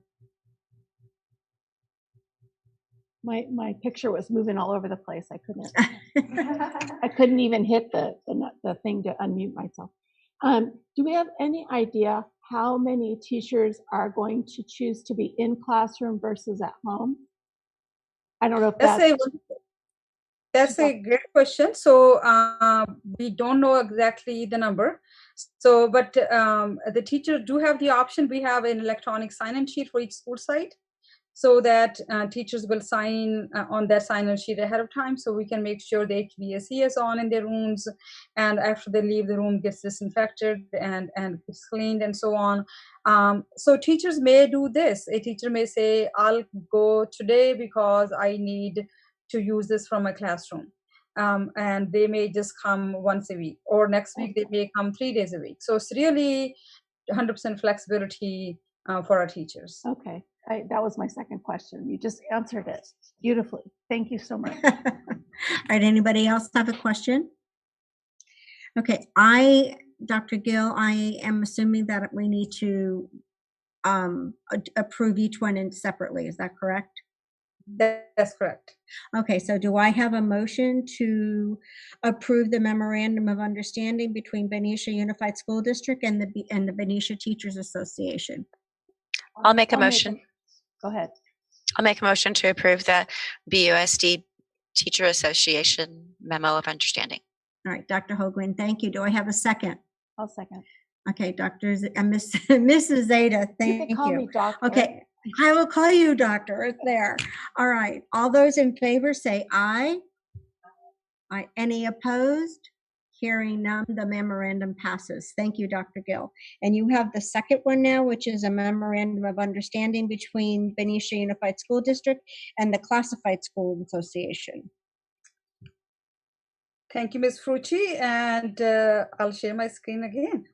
My picture was moving all over the place. I couldn't even hit the thing to unmute myself. Do we have any idea how many teachers are going to choose to be in classroom versus at home? I don't know if that's a great question. So we don't know exactly the number. So, but the teachers do have the option. We have an electronic sign-in sheet for each school site, so that teachers will sign on that sign-in sheet ahead of time, so we can make sure the HVAC is on in their rooms, and after they leave, the room gets disinfected and gets cleaned and so on. So teachers may do this. A teacher may say, I'll go today because I need to use this from my classroom. And they may just come once a week, or next week they may come 3 days a week. So it's really 100% flexibility for our teachers. Okay. That was my second question. You just answered it beautifully. Thank you so much. All right. Anybody else have a question? Okay. Dr. Gill, I am assuming that we need to approve each one separately. Is that correct? That's correct. Okay, so do I have a motion to approve the memorandum of understanding between Benicia Unified School District and the Benicia Teachers Association? I'll make a I'll make motion. Go ahead. I'll make a motion to approve the BUSD Teacher Association Memo of Understanding. All right, Dr. Hoagland, thank you. Do I have a second? I'll second. Okay, Mrs. Zeta, thank You can call you. me doctor. Okay, I will call you doctor. It's there. All right, all those in favor say aye. Aye. Any opposed? Hearing none, the memorandum passes. Thank you, Dr. Gill. And you have the second one now, which is a memorandum of understanding between Benicia Unified School District and the Classified School Association. Thank you, Ms. Frucci, and I'll share my screen again.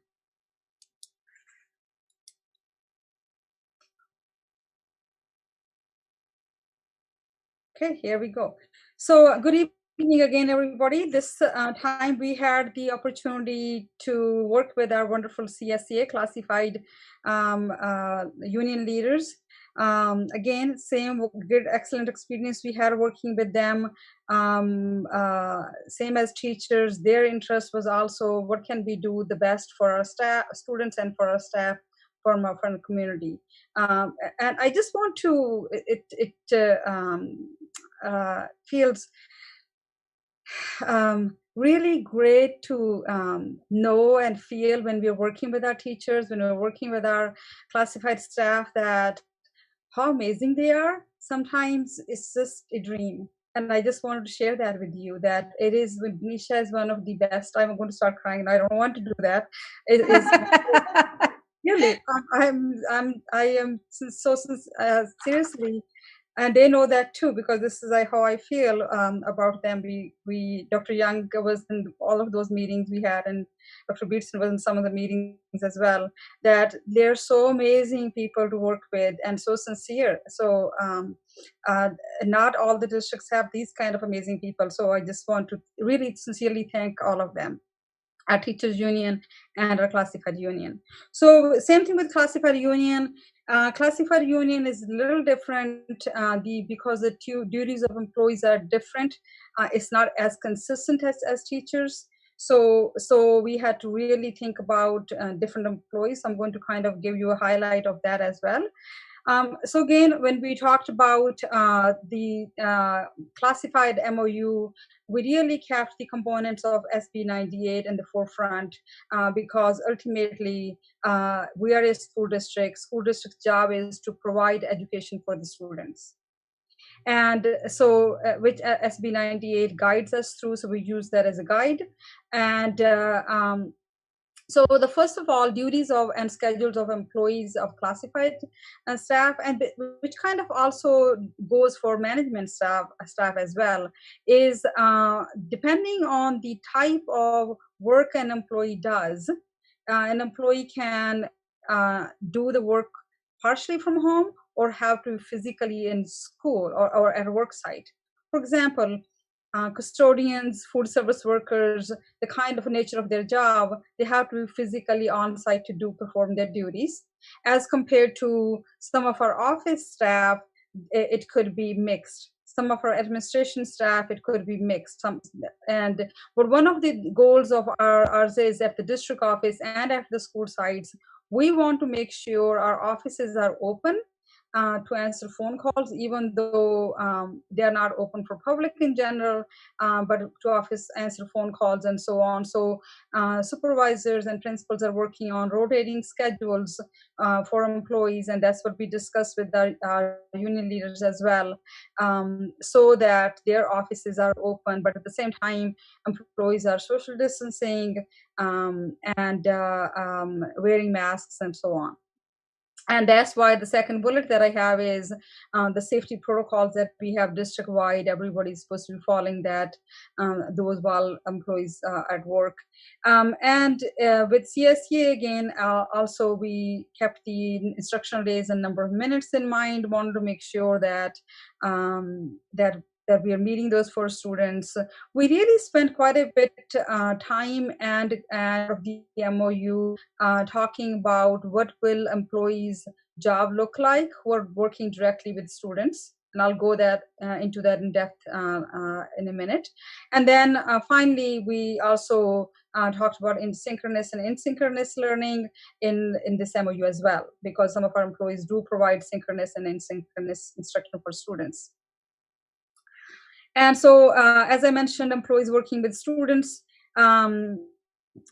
Okay, here we go. So good evening again, everybody. This time we had the opportunity to work with our wonderful CSEA classified union leaders. Again, same good, excellent experience we had working with them. Same as teachers, their interest was also what can we do the best for our staff, students, and for our staff from our community. And I just want to, feels really great to know and feel when we're working with our teachers, when we're working with our classified staff, that how amazing they are. Sometimes it's just a dream. And I just wanted to share that with you, that it is, Benicia is one of the best. I'm going to start crying, and I don't want to do that. It is really, I am so seriously, and they know that too, because this is how I feel about them. We Dr. Young was in all of those meetings we had, and Dr. Beatson was in some of the meetings as well. That they're so amazing people to work with and so sincere. So not all the districts have these kind of amazing people. So I just want to really sincerely thank all of them, our teachers union and our classified union. So same thing with classified union. Classified union is a little different because the duties of employees are different. It's not as consistent as teachers. So we had to really think about different employees. I'm going to kind of give you a highlight of that as well. So again, when we talked about the classified MOU, we really kept the components of SB 98 in the forefront because ultimately we are a school district. School district's job is to provide education for the students. And so which SB 98 guides us through, so we use that as a guide. And so the first of all, duties of and schedules of employees of classified staff, and which kind of also goes for management staff as well, is depending on the type of work an employee does, an employee can do the work partially from home or have to be physically in school or at a work site. For example, custodians, food service workers, the kind of nature of their job, they have to be physically on site to perform their duties. As compared to some of our office staff, it could be mixed. Some of our administration staff, it could be mixed. But one of the goals of ours is at the district office and at the school sites, we want to make sure our offices are open to answer phone calls, even though they are not open for public in general, but to office answer phone calls and so on. So supervisors and principals are working on rotating schedules for employees, and that's what we discussed with our union leaders as well, so that their offices are open, but at the same time, employees are social distancing and wearing masks and so on. And that's why the second bullet that I have is the safety protocols that we have district-wide. Everybody's supposed to be following that, those while employees at work. And with CSEA, again, also we kept the instructional days and number of minutes in mind, wanted to make sure that that we are meeting those for students. We really spent quite a bit time and of the MOU talking about what will employees' job look like who are working directly with students. and I'll go into that in depth in a minute. And then finally, we also talked about synchronous and asynchronous learning in this MOU as well, because some of our employees do provide synchronous and asynchronous instruction for students. And so, as I mentioned, employees working with students.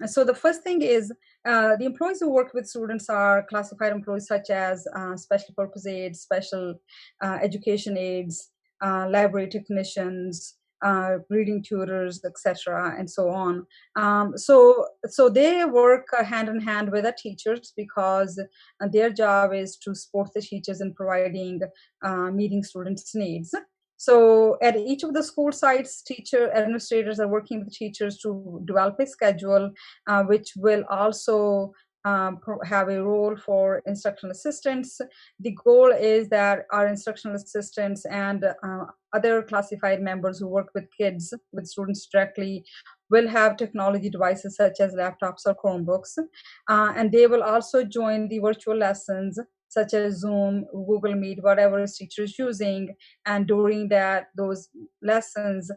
So the first thing is the employees who work with students are classified employees such as special purpose aides, special education aides, library technicians, reading tutors, etc., and so on. So they work hand in hand with the teachers, because their job is to support the teachers in providing meeting students' needs. So at each of the school sites, teacher administrators are working with teachers to develop a schedule, which will also have a role for instructional assistants. The goal is that our instructional assistants and other classified members who work with kids, with students directly, will have technology devices such as laptops or Chromebooks. And they will also join the virtual lessons such as Zoom, Google Meet, whatever is teacher is using. And during those lessons,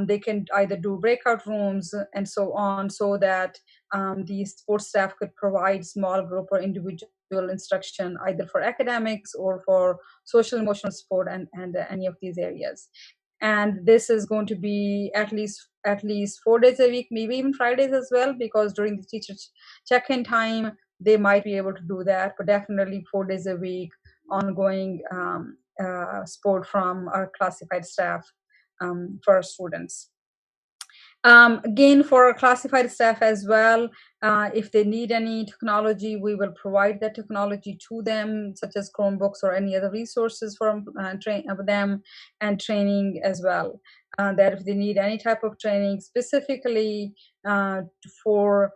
they can either do breakout rooms and so on, so that the support staff could provide small group or individual instruction, either for academics or for social emotional support and any of these areas. And this is going to be at least 4 days a week, maybe even Fridays as well, because during the teacher check-in time, they might be able to do that, but definitely 4 days a week, ongoing support from our classified staff for our students. Again, for our classified staff as well, if they need any technology, we will provide that technology to them, such as Chromebooks or any other resources for them, and training as well. That if they need any type of training specifically for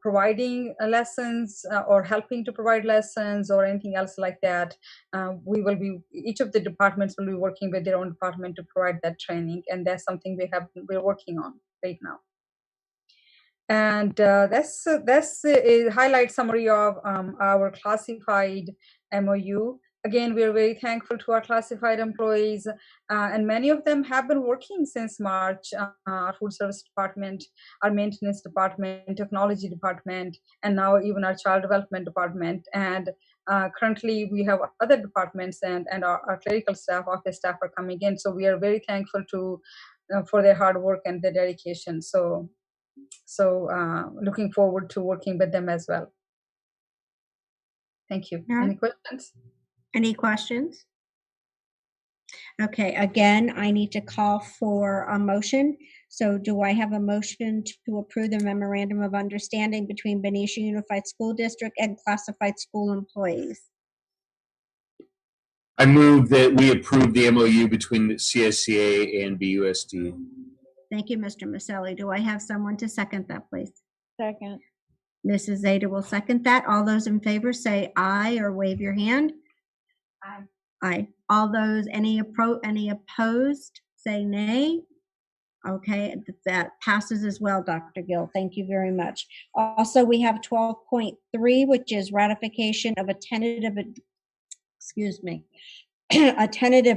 providing lessons or helping to provide lessons or anything else like that, each of the departments will be working with their own department to provide that training, and that's something we're working on right now. And that's a highlight summary of our classified MOU. Again, we're very thankful to our classified employees, and many of them have been working since March. Our food service department, our maintenance department, technology department, and now even our child development department. And currently, we have other departments and our clerical staff, office staff are coming in. So we are very thankful for their hard work and their dedication. So looking forward to working with them as well. Thank you. Any questions? Any questions? Okay, again, I need to call for a motion. So do I have a motion to approve the memorandum of understanding between Benicia Unified School District and classified school employees? I move that we approve the MOU between the CSCA and BUSD. Thank you, Mr. Maselli. Do I have someone to second that, please? Second. Mrs. Zeta will second that. All those in favor say aye or wave your hand. Aye. Aye. All those, any opposed, say nay. Okay, that passes as well, Dr. Gill. Thank you very much. Also, we have 12.3, which is ratification of a tentative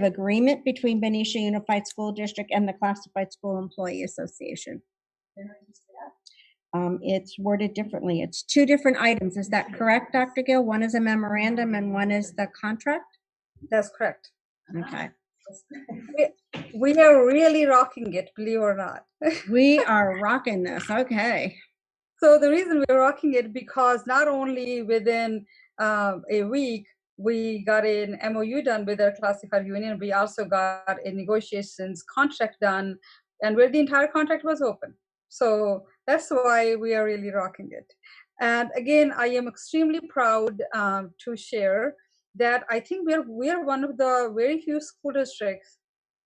agreement between Benicia Unified School District and the Classified School Employee Association. It's worded differently. It's two different items. Is that correct, Dr. Gill? One is a memorandum and one is the contract? That's correct. Okay. We are really rocking it, believe it or not. We are rocking this. Okay. So the reason we're rocking it, because not only within a week, we got an MOU done with our classified union, we also got a negotiations contract done, and where the entire contract was open. So that's why we are really rocking it. And again, I am extremely proud to share that I think we're one of the very few school districts,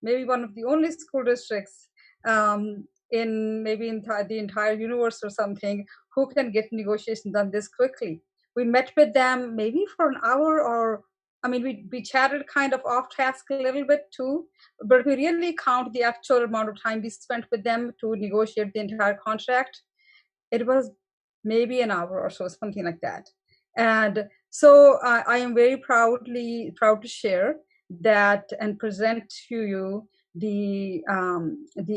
maybe one of the only school districts in the entire universe or something, who can get negotiations done this quickly. We met with them maybe for an hour, or we chatted kind of off task a little bit too, but we really count the actual amount of time we spent with them to negotiate the entire contract. It was maybe an hour or so, something like that. And so I am very proud to share that and present to you the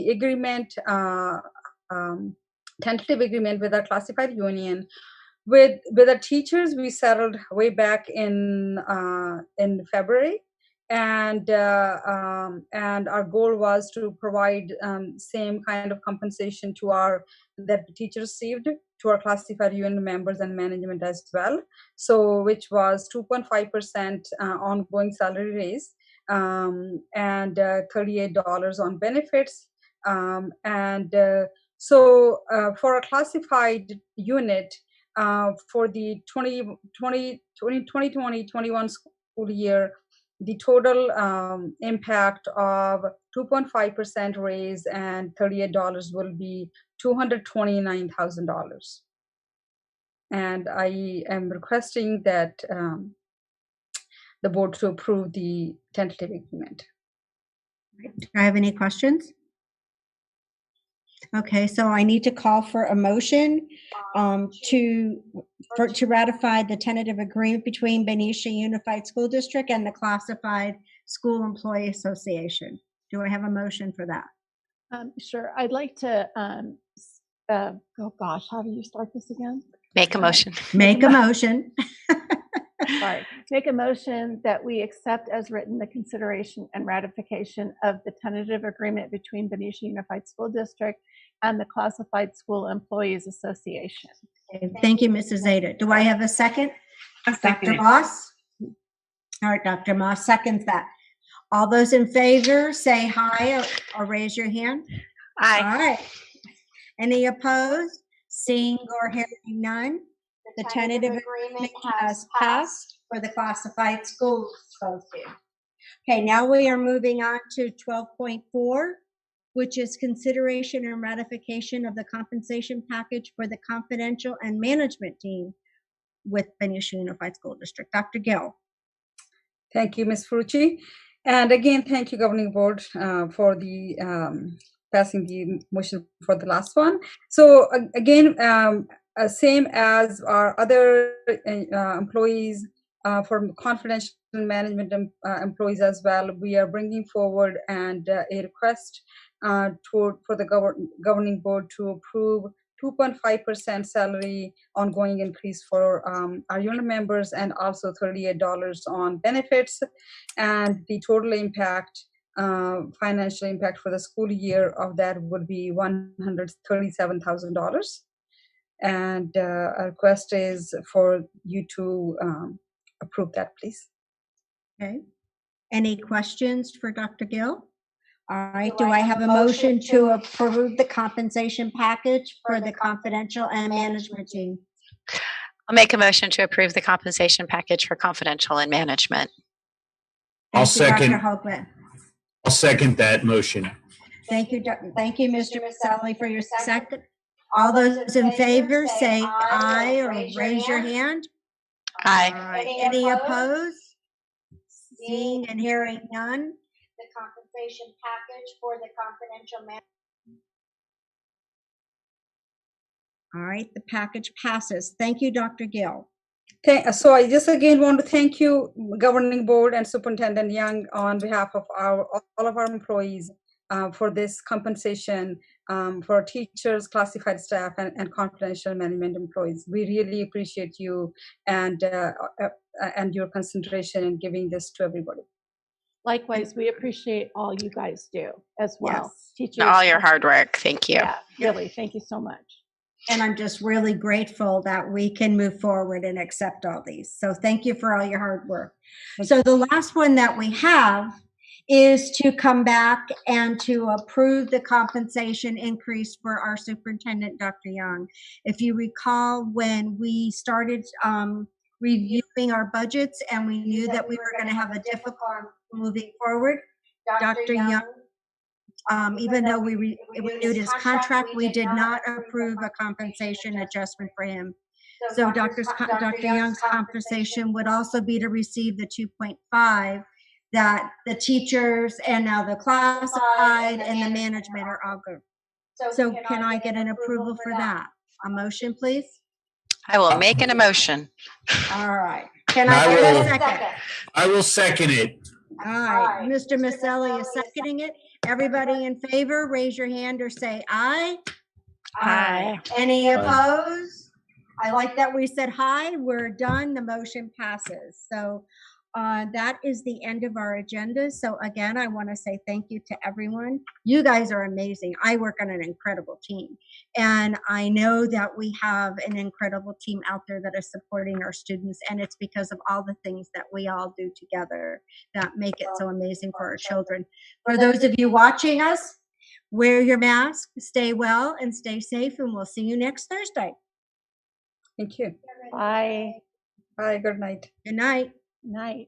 agreement, tentative agreement with our classified union. With the teachers, we settled way back in February, and our goal was to provide same kind of compensation that the teachers received to our classified union members and management as well. So, which was 2.5% ongoing salary raise, and $38 on benefits, so for a classified unit, for the 2020-21 school year, the total impact of 2.5% raise and $38 will be $229,000. And I am requesting that the board to approve the tentative agreement. Do I have any questions? Okay, so I need to call for a motion to ratify the tentative agreement between Benicia Unified School District and the Classified School Employee Association. Do I have a motion for that? Sure. I'd like to, oh gosh, how do you start this again? Make a motion. Make a motion. Sorry. Make a motion that we accept as written the consideration and ratification of the tentative agreement between Benicia Unified School District and the Classified School Employees Association. Okay, thank you, Mrs. Zeta. Do I have a second? I'll second Dr. it. Moss? All right, Dr. Moss seconds that. All those in favor say hi or raise your hand. Aye. All right. Any opposed? Seeing or hearing none, the tentative agreement has passed for the Classified Schools Association. Okay, now we are moving on to 12.4, which is consideration and ratification of the compensation package for the confidential and management team with Benicia Unified School District. Dr. Gill. Thank you, Ms. Frucci. And again, thank you, Governing Board, for the passing the motion for the last one. So again, same as our other employees, for confidential management employees as well, we are bringing forward and a request for the Governing Board to approve 2.5% salary ongoing increase for our union members, and also $38 on benefits, and the total impact, financial impact for the school year of that would be $137,000. And our request is for you to approve that, please. Okay. Any questions for Dr. Gill? All right. Do I have a motion to approve the compensation package for the confidential and management team? I'll make a motion to approve the compensation package for confidential and management. I'll Thank you, second. Dr. Hogman. I'll second that motion. Thank you, Mr. Maselli, for your second. All those in favor say aye or raise your hand. Aye. All right. Any opposed? Seeing and hearing none, the compensation package for the confidential management. All right, the package passes. Thank you, Dr. Gill. So I just again want to thank you, Governing Board and Superintendent Young, on behalf of all of our employees, for this compensation for teachers, classified staff, and confidential management employees. We really appreciate you and your concentration in giving this to everybody. Likewise, we appreciate all you guys do as well. Yes. Teachers, All your hard work. Thank you. Yeah, really, thank you so much. And I'm just really grateful that we can move forward and accept all these. So thank you for all your hard work. So the last one that we have is to come back and to approve the compensation increase for our superintendent, Dr. Young. If you recall, when we started reviewing our budgets and we knew that we were going to have a difficult moving forward, Dr. Young, even though we renewed his contract, we did not approve a compensation adjustment for him. So Dr. Young's compensation would also be to receive the 2.5 that the teachers and now the classified and the management are all good. So can I get an approval for that? A motion, please? I will make an emotion. All right. Can I get a second? I will second it Aye. Mr. Maselli is seconding it. Everybody in favor, raise your hand or say aye. Aye. Any opposed? I like that we said hi. We're done. The motion passes. So that is the end of our agenda. So again, I want to say thank you to everyone. You guys are amazing. I work on an incredible team. And I know that we have an incredible team out there that is supporting our students. And it's because of all the things that we all do together that make it so amazing for our children. For those of you watching us, wear your mask, stay well, and stay safe. And we'll see you next Thursday. Thank you. Bye. Bye. Good night. Good night. Night.